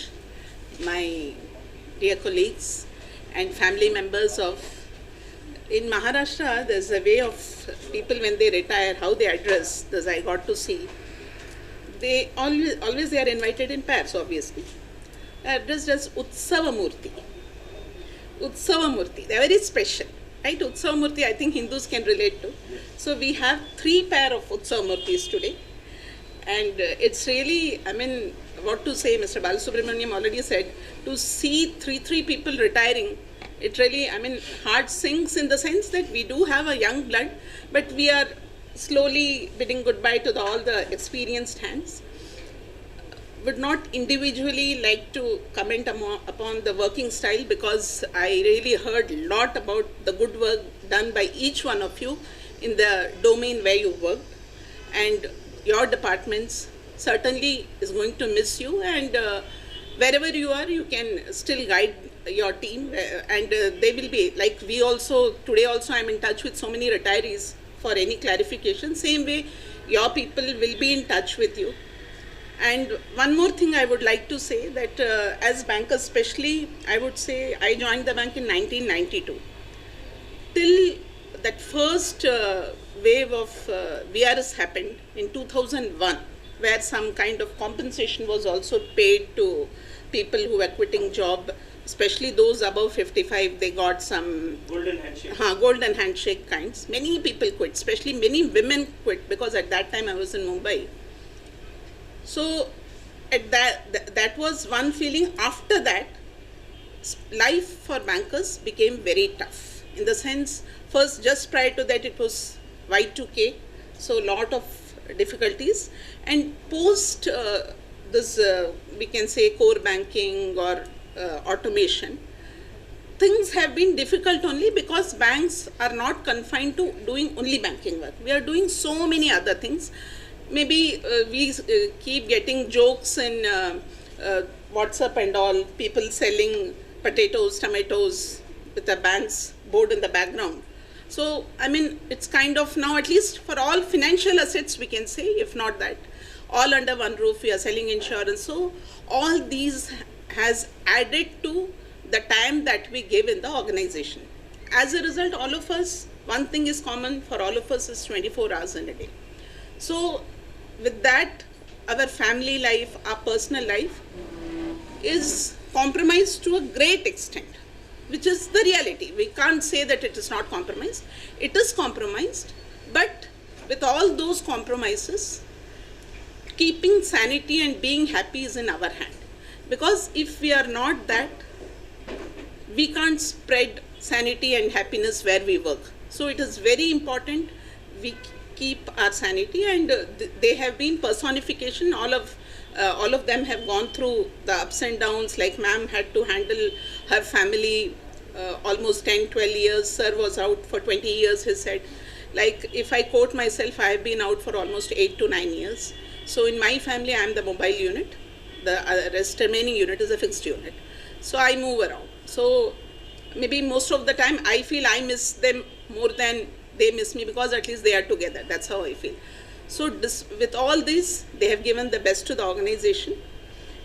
my dear colleagues and family members of, in Maharashtra there's a way of people when they retire, how they address, as I got to see, they always they are invited in pairs, obviously, addressed as Utsavamurti. Utsavamurti, they are very special, right? Utsavamurti, I think Hindus can relate to. So we have 3 pair of Utsavamurtis today, and it's really, I mean, what to say, Mr. Balasubramaniam already said, to see three people retiring, it really, I mean, heart sinks in the sense that we do have a young blood, but we are slowly bidding goodbye to all the experienced hands. Would not individually like to comment upon the working style, because I really heard a lot about the good work done by each one of you in the domain where you work, and your departments certainly is going to miss you, and wherever you are you can still guide your team, and they will be like we also today also I'm in touch with so many retirees for any clarification. Same way your people will be in touch with you. And one more thing I would like to say, that as bankers especially, I would say I joined the bank in 1992. Till that first wave of VRS happened in 2001, where some kind of compensation was also paid to people who were quitting job, especially those above 55, they got some golden handshake kinds. Many people quit, especially many women quit, because at that time I was in Mumbai. So at that was one feeling. After that, life for bankers became very tough, in the sense, first just prior to that it was Y2K, so lot of difficulties, and post this we can say core banking or automation, things have been difficult only because banks are not confined to doing only banking work. We are doing so many other things. Maybe we keep getting jokes in WhatsApp and all, people selling potatoes, tomatoes, with a bank's board in the background. So, I mean, it's kind of now, at least for all financial assets, we can say, if not that, all under one roof, we are selling insurance. So, all these has added to the time that we give in the organization. As a result, all of us, one thing is common for all of us is 24 hours in a day. So, with that, our family life, our personal life is compromised to a great extent, which is the reality. We can't say that it is not compromised. It is compromised, but with all those compromises, keeping sanity and being happy is in our hand. Because if we are not that, we can't spread sanity and happiness where we work. So it is very important we keep our sanity, and they have been personification. All of them have gone through the ups and downs. Like ma'am had to handle her family almost 10, 12 years. Sir was out for 20 years, he said. Like, if I quote myself, I have been out for almost 8 to 9 years. So in my family, I am the mobile unit. The rest remaining unit is a fixed unit. So I move around. So maybe most of the time I feel I miss them more than they miss me, because at least they are together. That's how I feel. So with all this, they have given the best to the organization.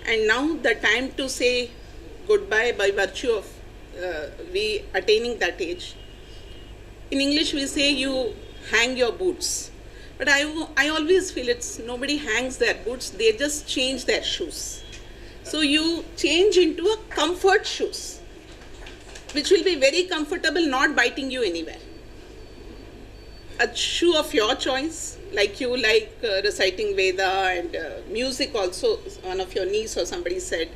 And now the time to say goodbye by virtue of we attaining that age. In English, we say you hang your boots. But I always feel it's nobody hangs their boots, they just change their shoes. So you change into a comfort shoes, which will be very comfortable, not biting you anywhere. A shoe of your choice, like you like reciting Veda and music also, one of your niece or somebody said.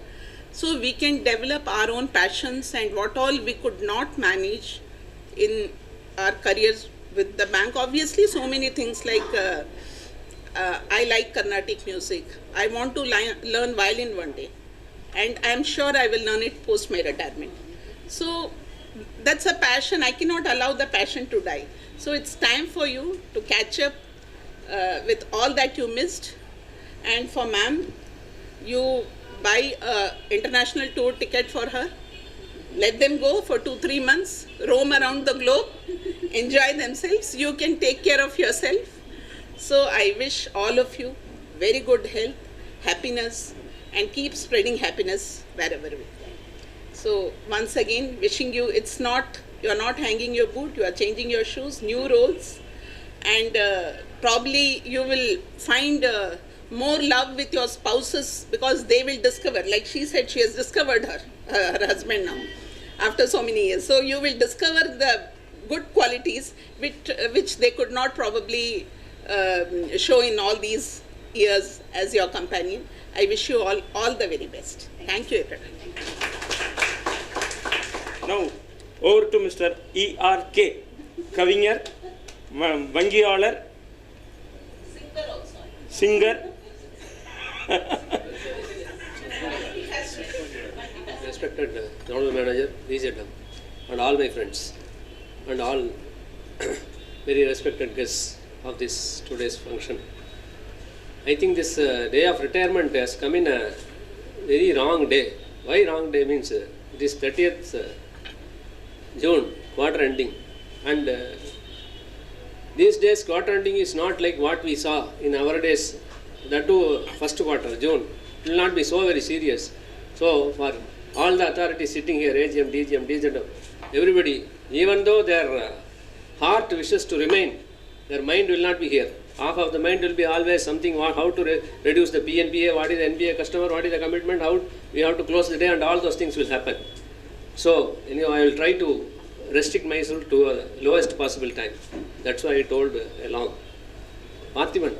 So we can develop our own passions, and what all we could not manage in our careers with the bank. Obviously, so many things like I like Carnatic music. I want to learn violin one day, and I am sure I will learn it post my retirement. So that's a passion. I cannot allow the passion to die. So it's time for you to catch up with all that you missed. And for ma'am, you buy an international tour ticket for her. Let them go for 2-3 months, roam around the globe, enjoy themselves. You can take care of yourself. So I wish all of you very good health, happiness, and keep spreading happiness wherever we go. So once again, wishing you, you are not hanging your boot, you are changing your shoes, new roles, and probably you will find more love with your spouses, because they will discover, like she said, she has discovered her husband now after so many years. So you will discover the good qualities which they could not probably show in all these years as your companion. I wish you all the very best. Thank you, everyone. Now, over to Mr. E.R.K. Kavinyar, Vangiyalar, singer. Respected General Manager, DZM, and all my friends, and all very respected guests of this today's function. I think this day of retirement has come in a very wrong day. Why wrong day means it is 30th June, quarter ending, and these days quarter ending is not like what we saw in our days. That too, first quarter, June, it will not be so very serious. So for all the authorities sitting here, AGM, DGM, DZM, everybody, even though their heart wishes to remain, their mind will not be here. Half of the mind will be always something, how to reduce the PNB, what is the NPA customer, what is the commitment, how we have to close the day, and all those things will happen. So, I will try to restrict myself to a lowest possible time. That's why I told along. Parthiban.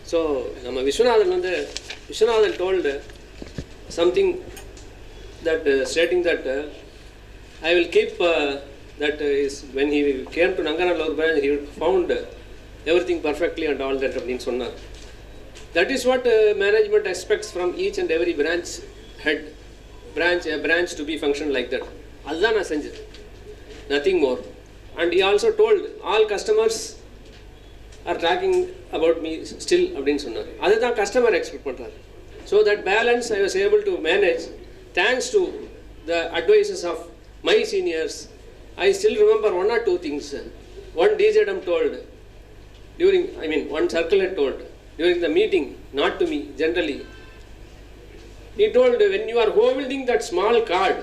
So, Vishwanathan told something that stating that I will keep that is when he came to Nanganallur branch, he found everything perfectly and all that means sonna. That is what management expects from each and every branch head, a branch to be functioned like that. Adana Sanjay, nothing more. And he also told all customers are talking about me still அப்படின்னு சொன்னார். அதுதான் customer expect பண்ணுறாரு. So that balance I was able to manage thanks to the advices of my seniors. I still remember one or two things. One DZM told one circular told during the meeting, not to me, generally. He told, when you are holding that small card,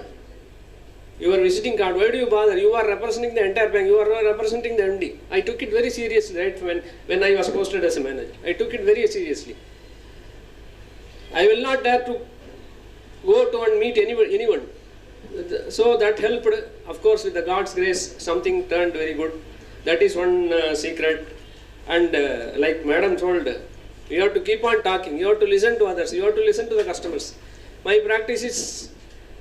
your visiting card, why do you bother? You are representing the entire bank, you are representing the MD. I took it very seriously, right, when I was posted as a manager. I took it very seriously. I will not dare to go to and meet anyone. So that helped, of course, with the God's grace, something turned very good. That is one secret. And like Madam told, you have to keep on talking, you have to listen to others, you have to listen to the customers. My practice is,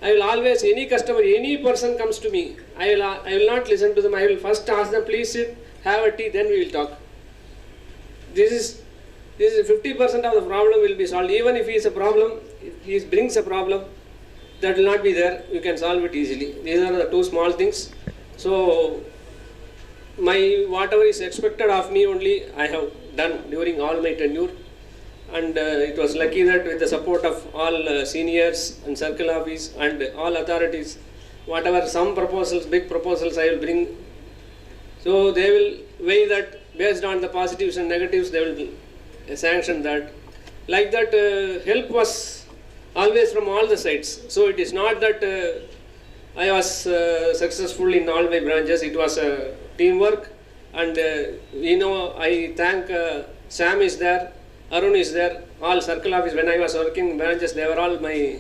I will always, any customer, any person comes to me, I will not listen to them, I will first ask them, please sit, have a tea, then we will talk. This is 50% of the problem will be solved. Even if he brings a problem, that will not be there, you can solve it easily. These are the two small things. So, whatever is expected of me only, I have done during all my tenure. And it was lucky that with the support of all seniors and circle office and all authorities, whatever some proposals, big proposals I will bring, so they will weigh that based on the positives and negatives, they will sanction that. Like that, help was always from all the sides. So it is not that I was successful in all my branches, it was teamwork. And I thank Sam is there, Arun is there, all circle office. When I was working in branches, they were all my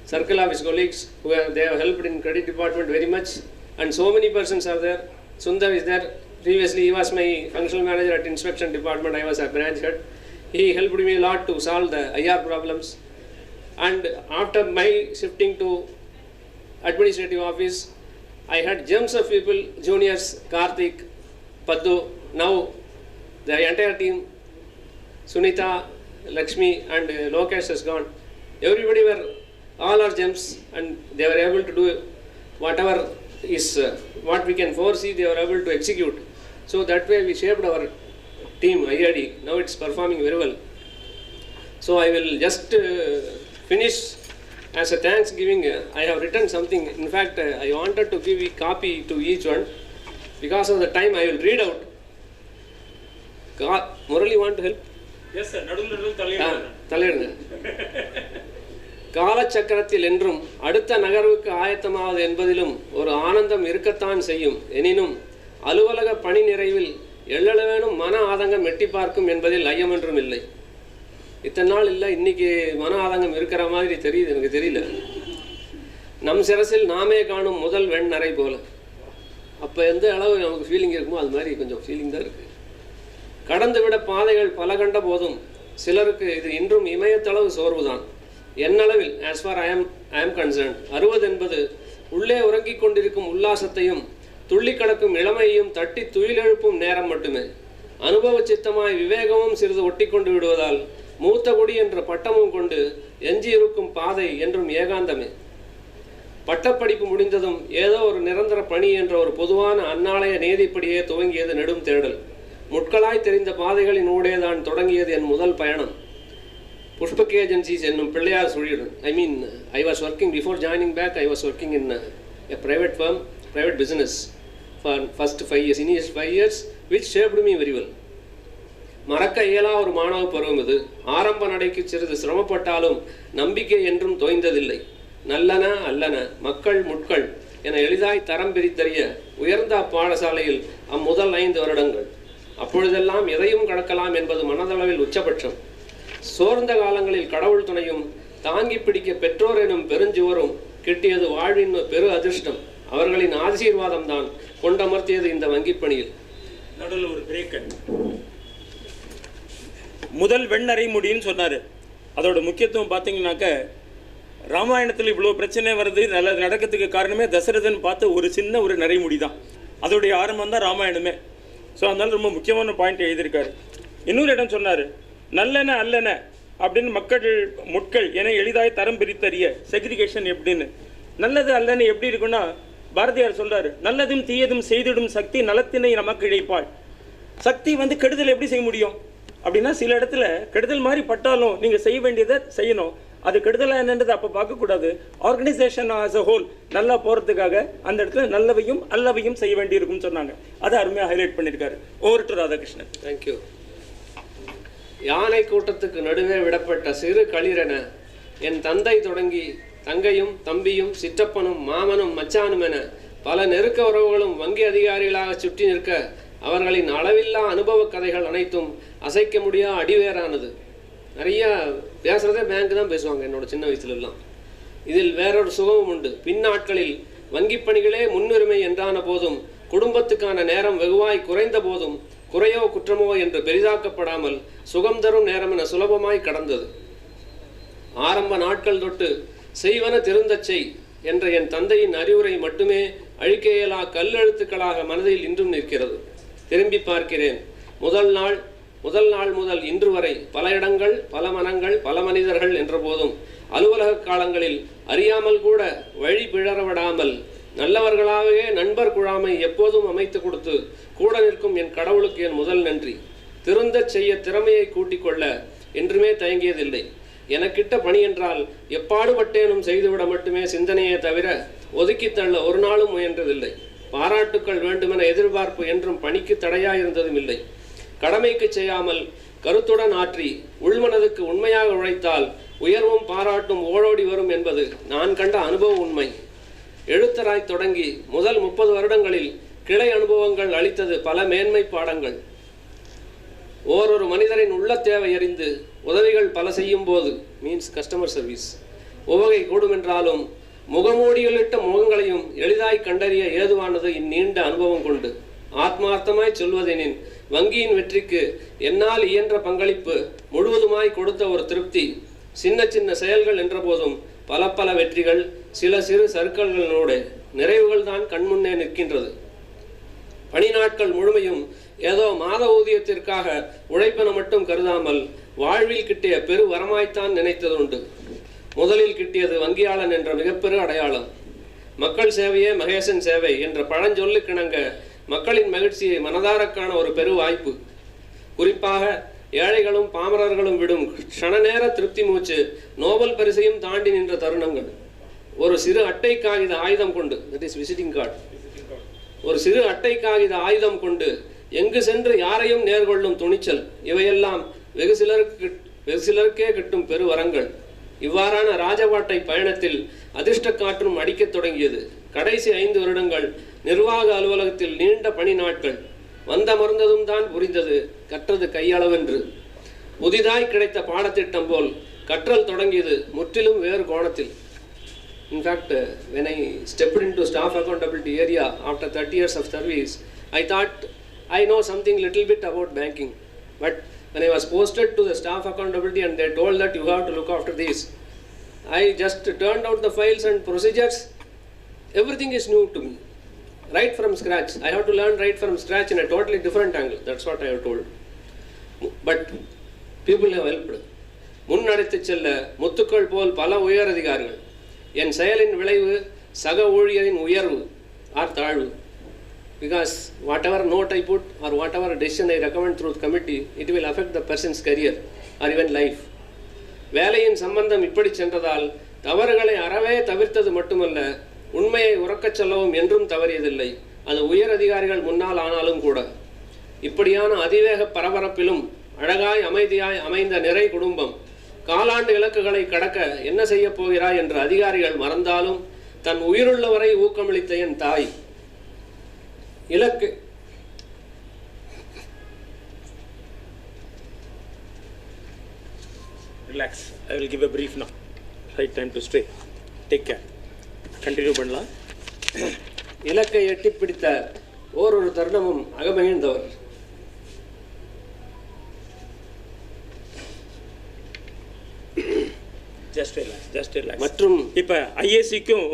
circle office colleagues they have helped in credit department very much. And so many persons are there. Sundar is there. Previously, he was my functional manager at inspection department. I was a branch head. He helped me a lot to solve the IR problems. And after my shifting to administrative office, I had gems of people, juniors, Karthik, Paddu, now the entire team, Sunita, Lakshmi and Lokesh has gone. Everybody were, all are gems, and they were able to do whatever is what we can foresee, they were able to execute. So that way we shaped our team, IID. Now it's performing very well. So I will just finish as a thanksgiving. I have written something. In fact, I wanted to give a copy to each one. Because of the time, I will read out. Murali, want to help? Yes, sir. Taliranga. காலச்சக்கரத்தில் என்றும் அடுத்த நகர்வுக்கு ஆயத்தமாவது என்பதிலும் ஒரு ஆனந்தம் இருக்கத்தான் செய்யும். எனினும் அலுவலக பணி நிறைவில் எள்ளளவேனும் மன ஆதங்கம் எட்டி பார்க்கும் என்பதில் ஐயமொன்றும் இல்லை. இத்தனை நாள் இல்லை, இன்னைக்கு மன ஆதங்கம் இருக்கிற மாதிரி தெரியுது, எனக்கு தெரியல. நம் சிரசில் நாமே காணும் முதல் வெண்ணறை போல. அப்போ எந்த அளவு நமக்கு ஃபீலிங் இருக்குமோ அது மாதிரி கொஞ்சம் ஃபீலிங் தான் இருக்குது. கடந்துவிட பாதைகள் பல கண்ட போதும் சிலருக்கு இது இன்றும் இமயத்தளவு சோர்வுதான். என்னளவில் ஆஸ் ஃபார் ஐ ஆம் கன்சர்ன் 60 என்பது உள்ளே உறங்கிக் கொண்டிருக்கும் உல்லாசத்தையும் துள்ளி கடக்கும் இளமையையும் தட்டி துயிலெழுப்பும் நேரம் மட்டுமே. அனுபவ சித்தமாய் விவேகமும் சிறிது ஒட்டி கொண்டு விடுவதால் மூத்த குடி என்ற பட்டமும் கொண்டு எஞ்சியிருக்கும் பாதை என்றும் ஏகாந்தமே. பட்டப்படிப்பு முடிந்ததும் ஏதோ ஒரு நிரந்தர பணி என்ற ஒரு பொதுவான அந்நாளைய நீதிப்படியே துவங்கியது நெடும் தேடல். முட்களாய் தெரிந்த பாதைகளின் ஊடேதான் தொடங்கியது என் முதல் பயணம். புஷ்பக் ஏஜென்சிஸ் என்னும் Pillaiyar சுழியுடன். I was working before joining back. I was working in a private firm, private business for first 5 years, initial 5 years, which shaped me very well. மறக்க இயலா ஒரு மாணவ பருவம் இது. ஆரம்ப நடைக்கு சிறிது சிரமப்பட்டாலும் நம்பிக்கை என்றும் தோய்ந்ததில்லை. நல்லன அல்லன மக்கள் முட்கள் என எளிதாய் தரம் பிரித்தறிய உயர்ந்த பாடசாலையில் அம்முதல் 5 வருடங்கள். அப்பொழுதெல்லாம் எதையும் கடக்கலாம் என்பது மனதளவில் உச்சபட்சம். சோர்ந்த காலங்களில் கடவுள் துணையும் தாங்கி பிடிக்க பெற்றோர் எனும் பெருஞ்சுவரும் கிட்டியது வாழ்வின் பெரு அதிர்ஷ்டம். அவர்களின் ஆசீர்வாதம் தான் கொண்டமர்த்தியது இந்த வங்கிப் பணியில். நடுவில் ஒரு பிரேக். முதல் வெண்ணறை முடின்னு சொன்னார். அதோட முக்கியத்துவம் பார்த்தீங்கன்னாக்க, ராமாயணத்தில் இவ்வளோ பிரச்சனை வருது நல்லது நடக்கிறதுக்கு காரணமே தசரதன் பார்த்த ஒரு சின்ன ஒரு நரைமுடி தான். அதோடைய ஆரம்பம் தான் ராமாயணமே. ஸோ அதனால ரொம்ப முக்கியமான பாயிண்ட் எழுதியிருக்காரு. இன்னொரு இடம் சொன்னார், நல்லன அல்லன அப்படின்னு மக்கள் முட்கள் என எளிதாய் தரம் பிரித்தறிய செக்ரிகேஷன் எப்படின்னு. நல்லது அல்லன்னு எப்படி இருக்குன்னா, பாரதியார் சொல்றாரு, நல்லதும் தீயதும் செய்திடும் சக்தி நலத்தினை நமக்கு இழைப்பாள். சக்தி கெடுதல் எப்படி செய்ய முடியும்? அப்படின்னா சில இடத்துல கெடுதல் மாதிரி பட்டாலும் நீங்கள் செய்ய வேண்டியதை செய்யணும். அது கெடுதலாக என்னன்றது அப்போ பார்க்கக்கூடாது. ஆர்கனைசேஷன் ஆஸ் அ ஹோல் நல்லா போகிறதுக்காக அந்த இடத்துல நல்லவையும் அல்லவையும் செய்ய வேண்டியிருக்கும்னு சொன்னாங்க. அதை அருமையாக ஹைலைட் பண்ணியிருக்காரு. Over to Radhakrishnan. தேங்க்யூ. யானை கூட்டத்துக்கு நடுவே விடப்பட்ட சிறு களிரென என் தந்தை தொடங்கி தங்கையும் தம்பியும் சிற்றப்பனும் மாமனும் மச்சானும் என பல நெருக்க உறவுகளும் வங்கி அதிகாரிகளாக சுற்றி நிற்க அவர்களின் அளவில்லா அனுபவ கதைகள் அனைத்தும் அசைக்க முடியா அடிவேரானது. நிறைய பேசுகிறதே பேங்க் தான் பேசுவாங்க என்னோட சின்ன வயசுலலாம். இதில் வேறொரு சுகமும் உண்டு. பின்னாட்களில் வங்கி பணிகளே முன்னுரிமை என்றான போதும் குடும்பத்துக்கான நேரம் வெகுவாய் குறைந்த போதும் குறையோ குற்றமோ என்று பெரிதாக்கப்படாமல் சுகம் தரும் நேரம் என சுலபமாய் கடந்தது. ஆரம்ப நாட்கள் தொட்டு செய்வன திருந்தச் செய் என்ற என் தந்தையின் அறிவுரை மட்டுமே அழிக்க இயலா கல்லெழுத்துக்களாக மனதில் இன்றும் நிற்கிறது. திரும்பி பார்க்கிறேன். முதல் நாள் முதல் இன்று வரை பல இடங்கள், பல மனங்கள், பல மனிதர்கள் என்ற போதும் அலுவலக காலங்களில் அறியாமல் கூட வழி பிழறவிடாமல் நல்லவர்களாகவே நண்பர் குழாமை எப்போதும் அமைத்து கொடுத்து கூட நிற்கும் என் கடவுளுக்கு என் முதல் நன்றி. திருந்தச் செய்ய திறமையை கூட்டிக் கொள்ள என்றுமே தயங்கியதில்லை. எனக்கிட்ட பணி என்றால் எப்பாடுபட்டேனும் செய்துவிட மட்டுமே சிந்தனையே தவிர ஒதுக்கி தள்ள ஒரு நாளும் முயன்றதில்லை. பாராட்டுக்கள் வேண்டுமென எதிர்பார்ப்பு என்றும் பணிக்கு தடையாயிருந்ததும் இல்லை. கடமைக்கு செய்யாமல் கருத்துடன் ஆற்றி உள்மனதுக்கு உண்மையாக உழைத்தால் உயர்வும் பாராட்டும் ஓடோடி வரும் என்பது நான் கண்ட அனுபவ உண்மை. எழுத்தராய் தொடங்கி முதல் 30 வருடங்களில் கிளை அனுபவங்கள் அளித்தது பல மேன்மை பாடங்கள். ஓரொரு மனிதரின் உள்ள தேவை அறிந்து உதவிகள் பல செய்யும் போது மீன்ஸ் கஸ்டமர் சர்வீஸ் உவகை கூடுமென்றாலும் முகமூடிகளிட்ட முகங்களையும் எளிதாய் கண்டறிய ஏதுவானது இந்நீண்ட அனுபவம் கொண்டு. ஆத்மார்த்தமாய் சொல்வதெனின் வங்கியின் வெற்றிக்கு என்னால் இயன்ற பங்களிப்பு முழுவதுமாய் கொடுத்த ஒரு திருப்தி. சின்ன சின்ன செயல்கள் என்ற போதும் பல பல வெற்றிகள், சில சிறு சர்க்கல்களோடு நிறைவுகள் தான் கண்முன்னே நிற்கின்றது. பணி நாட்கள் முழுமையும் ஏதோ மாத ஊதியத்திற்காக உழைப்பென மட்டும் கருதாமல் வாழ்வில் கிட்டிய பெரு வரமாய்த்தான் நினைத்ததுண்டு. முதலில் கிட்டியது வங்கியாளன் என்ற மிகப்பெரு அடையாளம். மக்கள் சேவையே மகேசன் சேவை என்ற பழஞ்சொல்லுக்கிணங்க மக்களின் மகிழ்ச்சியை மனதாரக்கான ஒரு பெரு வாய்ப்பு. குறிப்பாக ஏழைகளும் பாமரர்களும் விடும் க்ஷண நேர திருப்தி மூச்சு நோபல் பரிசையும் தாண்டி நின்ற தருணங்கள். ஒரு சிறு அட்டை காகித ஆயுதம் கொண்டு, தட் இஸ் விசிட்டிங் கார்டு, ஒரு சிறு அட்டை காகித ஆயுதம் கொண்டு எங்கு சென்று யாரையும் நேர்கொள்ளும் துணிச்சல், இவையெல்லாம் வெகு சிலருக்கே கிட்டும் பெரு வரங்கள். இவ்வாறான ராஜபாட்டை பயணத்தில் அதிர்ஷ்ட காற்றும் அடிக்கத் தொடங்கியது. கடைசி 5 வருடங்கள் நிர்வாக அலுவலகத்தில் நீண்ட பணி நாட்கள். வந்த மறந்ததும் தான் புரிந்தது கற்றது கையளவென்று. புதிதாய் கிடைத்த பாடத்திட்டம் போல் கற்றல் தொடங்கியது முற்றிலும் வேறு கோணத்தில். In fact, when I stepped into staff accountability area after 30 years of service, I thought I know something little bit about banking. But when I was posted to the staff accountability and they told that you have to look after this, I just turned out the files and procedures. Everything is new to me. Right from scratch. I have to learn right from scratch in a totally different angle. That's what I have told. But people have helped. முன்னடைத்து செல்ல முத்துக்கள் போல் பல உயர் அதிகாரிகள். என் செயலின் விளைவு சக ஊழியரின் உயர்வு ஆர் தாழ்வு. Because whatever note I put or whatever decision I recommend through the committee, it will affect the person's career or even life. வேலையின் சம்பந்தம் இப்படி சென்றதால் தவறுகளை அறவே தவிர்த்தது மட்டுமல்ல, உண்மையை உறக்கச் சொல்லவும் என்றும் தவறியதில்லை. அது உயர் அதிகாரிகள் முன்னால் ஆனாலும் கூட. இப்படியான அதிவேக பரபரப்பிலும் அழகாய் அமைதியாய் அமைந்த நிறை குடும்பம் காலாண்டு இலக்குகளை கடக்க என்ன செய்ய போகிறாய் என்று அதிகாரிகள் மறந்தாலும் தன் உயிருள்ளவரை ஊக்கமளித்த என் தாய். இலக்கு Relax. I will give a brief now. Right time to stay. Take care. Continue பண்ணலாம். இலக்கை எட்டி பிடித்த ஓரொரு தருணமும் அகமகிழ்ந்தவர். Just relax. மற்றும் இப்போ ஐஏசிக்கும்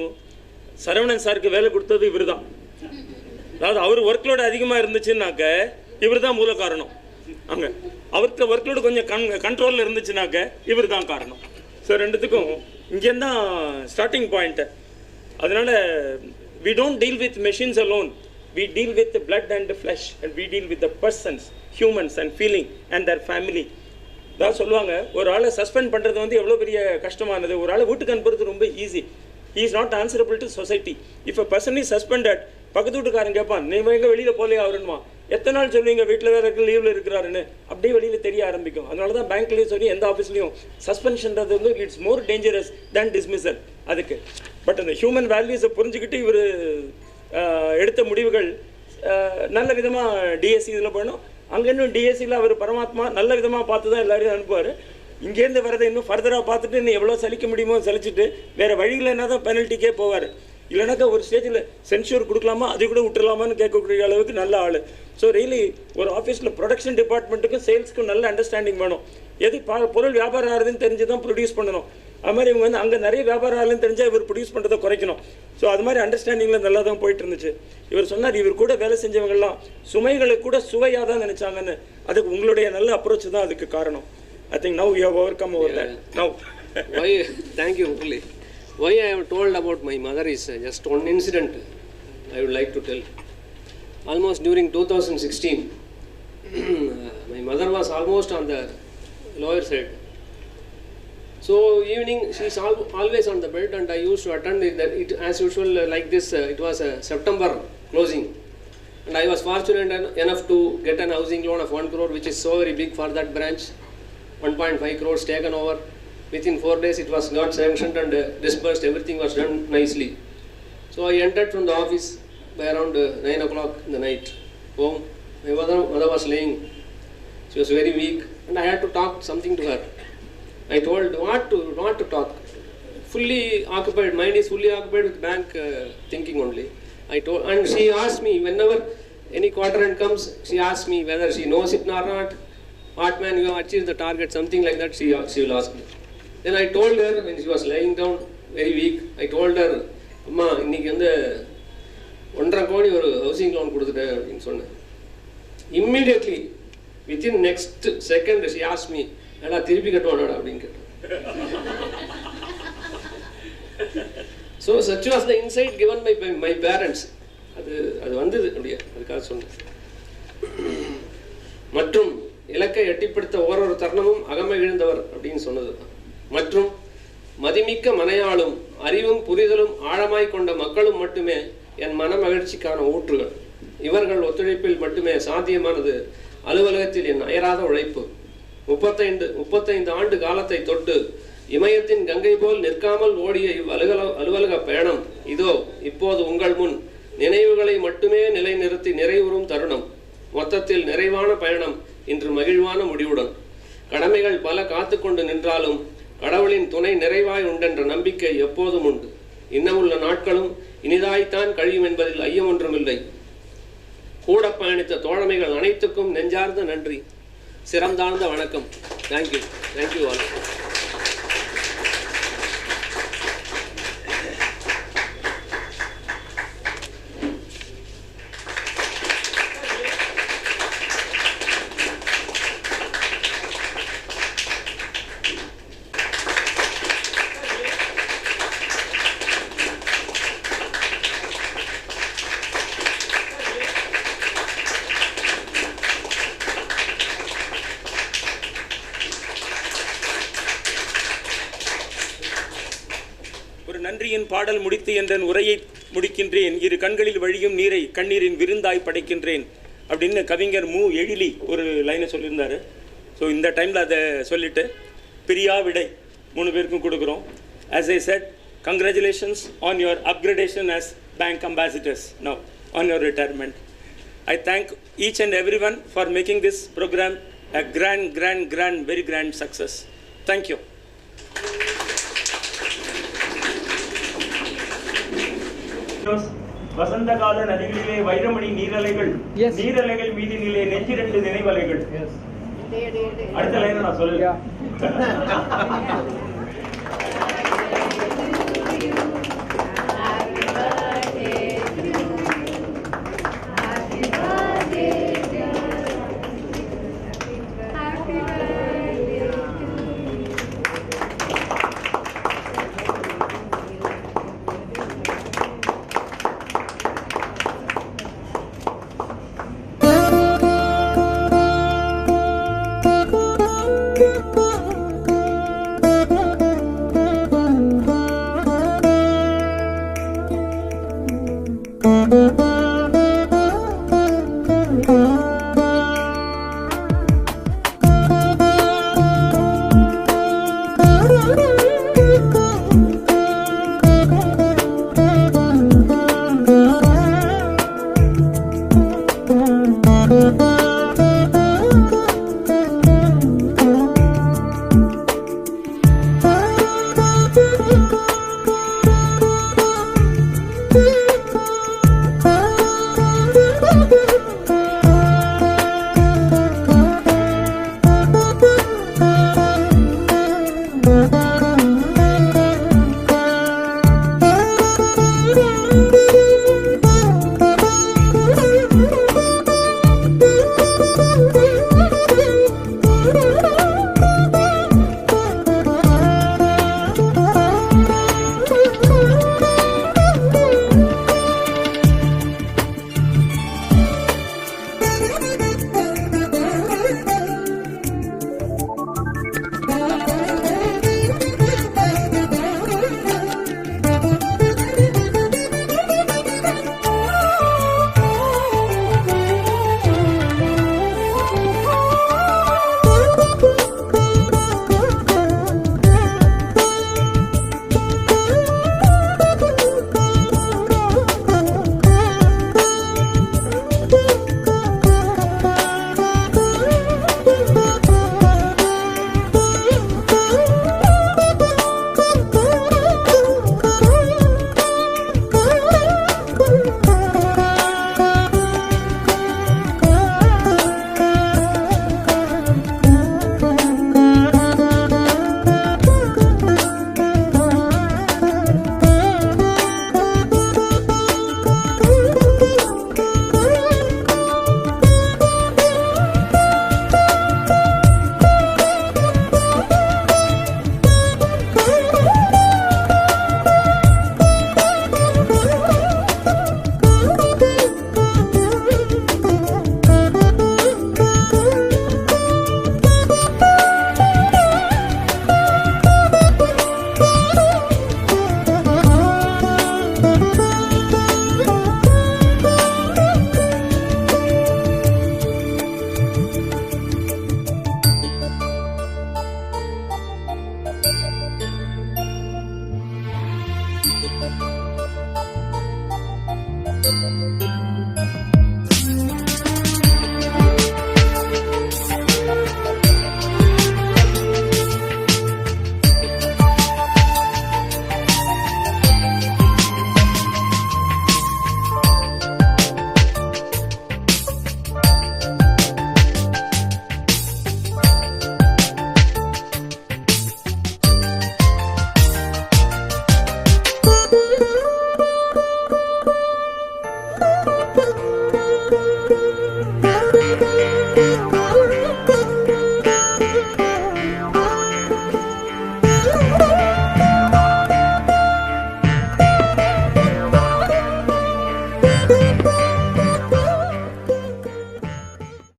சரவணன் சாருக்கு வேலை கொடுத்தது இவர் தான். அதாவது அவர் ஒர்க்லோடு அதிகமாக இருந்துச்சுன்னாக்க இவர் தான் மூல காரணம். அங்கே அவருக்கு ஒர்க்லோடு கொஞ்சம் கண்ட்ரோலில் இருந்துச்சுனாக்க இவர் தான் காரணம். ஸோ ரெண்டுத்துக்கும் இங்கேருந்து தான் ஸ்டார்டிங் பாயிண்ட்டு. அதனால் we don't deal with machines alone. We deal with the blood and the flesh, and we deal with the persons, humans and feeling and their family. தான் சொல்லுவாங்க, ஒரு ஆளை சஸ்பெண்ட் பண்ணுறது வந்து எவ்வளோ பெரிய கஷ்டமானது, ஒரு ஆளை வீட்டுக்கு அனுப்புறது ரொம்ப easy. He is not answerable to society. If a person is suspended, பக்கத்து வீட்டுக்காரன் கேட்பான், நீ எங்கே வெளியில் போலே அவருன்னுவான். எத்தனை நாள் சொல்லுவீங்க வீட்டில் வேறு லீவில் இருக்கிறாருன்னு, அப்படியே வெளியில் தெரிய ஆரம்பிக்கும். அதனால தான் பேங்க்லேயும் சரி எந்த ஆஃபீஸ்லையும் சஸ்பென்ஷன்றது வந்து it's more dangerous than dismissal அதுக்கு. பட் அந்த ஹியூமன் வேல்யூஸை புரிஞ்சுக்கிட்டு இவர் எடுத்த முடிவுகள் நல்ல விதமாக டிஎஸ்சி இதில் போயணும். அங்கே இன்னும் டிஎஸ்சியில் அவர் பரமாத்மா நல்ல விதமாக பார்த்து தான் எல்லாரையும் அனுப்புவார். இங்கேருந்து வரதை இன்னும் ஃபர்தராக பார்த்துட்டு இன்னும் எவ்வளோ சலிக்க முடியுமோ சலிச்சுட்டு வேறு வழியில் என்ன தான் பெனல்ட்டிக்கே போவார். இல்லைனாக்கா ஒரு ஸ்டேஜில் சென்ஷூர் கொடுக்கலாமா அது கூட விட்டுலாமான்னு கேட்கக்கூடிய அளவுக்கு நல்ல ஆள். ஸோ ரியலி ஒரு ஆஃபீஸில் ப்ரொடக்ஷன் டிபார்ட்மெண்ட்டுக்கும் சேல்ஸ்க்கும் நல்ல அண்டர்ஸ்டாண்டிங் வேணும். எது பொருள் வியாபாரம் ஆகுதுன்னு தெரிஞ்சு தான் ப்ரொடியூஸ் பண்ணணும். அது மாதிரி இவங்க வந்து அங்கே நிறைய வியாபாரம் ஆகுதுன்னு தெரிஞ்சால் இவர் ப்ரொடியூஸ் பண்ணுறதை குறைக்கணும். ஸோ அது மாதிரி அண்டர்ஸ்டாண்டிங்கில் நல்லா தான் போயிட்டு இருந்துச்சு. இவர் சொன்னார், இவர் கூட வேலை செஞ்சவங்கெல்லாம் சுமைகளை கூட சுவையாக தான் நினச்சாங்கன்னு. அதுக்கு உங்களுடைய நல்ல அப்ரோச் தான் அதுக்கு காரணம். I think now you have overcome over that. Now. Why? Thank you, Murli. Why I have told about my mother is just one incident I would like to tell. Almost during 2016, my mother was almost on the lower side. So evening she is always on the bed, and I used to attend it as usual like this. It was September closing, and I was fortunate enough to get an housing loan of 1 crore, which is so very big for that branch. 1.5 crores taken over. Within 4 days it was got sanctioned and disbursed. Everything was done nicely. So I entered from the office by around 9 o'clock in the night. Home. My mother was laying. She was very weak, and I had to talk something to her. I told not to talk. Fully occupied. Mind is fully occupied with bank thinking only. And she asked me whenever any quarter end comes. She asked me whether she knows it or not. What man, you have achieved the target, something like that, she will ask me. Then I told her, when she was lying down, very weak, I told her, Amma, இன்னைக்கு வந்து 1.5 கோடி ஒரு housing loan கொடுத்துட்டேன் அப்படின்னு சொன்னேன். Immediately, within next second, she asked me, ஏடா திருப்பி கட்டுவானடா அப்படின்னு கேட்டேன். So such was the insight given by my parents. அது வந்தது அப்படியே, அதுக்காக சொன்னேன். மற்றும் இலக்கை எட்டிப்படுத்த ஓரொரு தருணமும் அகமகிழ்ந்தவர் அப்படின்னு சொன்னது. மற்றும் மதிமிக்க மனையாளும் அறிவும் புரிதலும் ஆழமாய் கொண்ட மக்களும் மட்டுமே என் மன மகிழ்ச்சிக்கான ஊற்றுகள். இவர்கள் ஒத்துழைப்பில் மட்டுமே சாத்தியமானது அலுவலகத்தில் என் அயராத உழைப்பு. 35 ஆண்டு காலத்தை தொட்டு இமயத்தின் கங்கை போல் நிற்காமல் ஓடிய அலுவலக பயணம் இதோ இப்போது உங்கள் முன் நினைவுகளை மட்டுமே நிலைநிறுத்தி நிறைவுறும் தருணம். மொத்தத்தில் நிறைவான பயணம் இன்று மகிழ்வான முடிவுடன். கடமைகள் பல காத்து கொண்டு நின்றாலும் கடவுளின் துணை நிறைவாய் உண்டென்ற நம்பிக்கை எப்போதும் உண்டு. இன்னமுள்ள நாட்களும் இனிதாய்த்தான் கழியும் என்பதில் ஐயம் ஒன்றுமில்லை. கூட பயணித்த தோழமைகள் அனைத்துக்கும் நெஞ்சார்ந்த நன்றி, சிறந்தாழ்ந்த வணக்கம். தேங்க்யூ. Thank you all. நன்றியின் பாடல் முடித்து என்ற உரையை முடிக்கின்றேன். இரு கண்களில் வழியும் நீரை கண்ணீரின் விருந்தாய் படைக்கின்றேன் அப்படின்னு கவிஞர் மு எழிலி ஒரு லைனை சொல்லியிருந்தாரு. ஸோ இந்த டைமில் அதை சொல்லிவிட்டு பிரியா விடை 3 பேருக்கும் கொடுக்குறோம். As I said, congratulations on your upgradation as bank ambassadors now on your retirement. I thank each and everyone for making this program a grand, very grand success. Thank you. வசந்த கால நதிகளிலே வைரமணி நீரலைகள், நீரலைகள் மீதினிலே நெஞ்சிரண்டு நினைவலைகள். அடுத்த லைன் நான் சொல்லுங்க.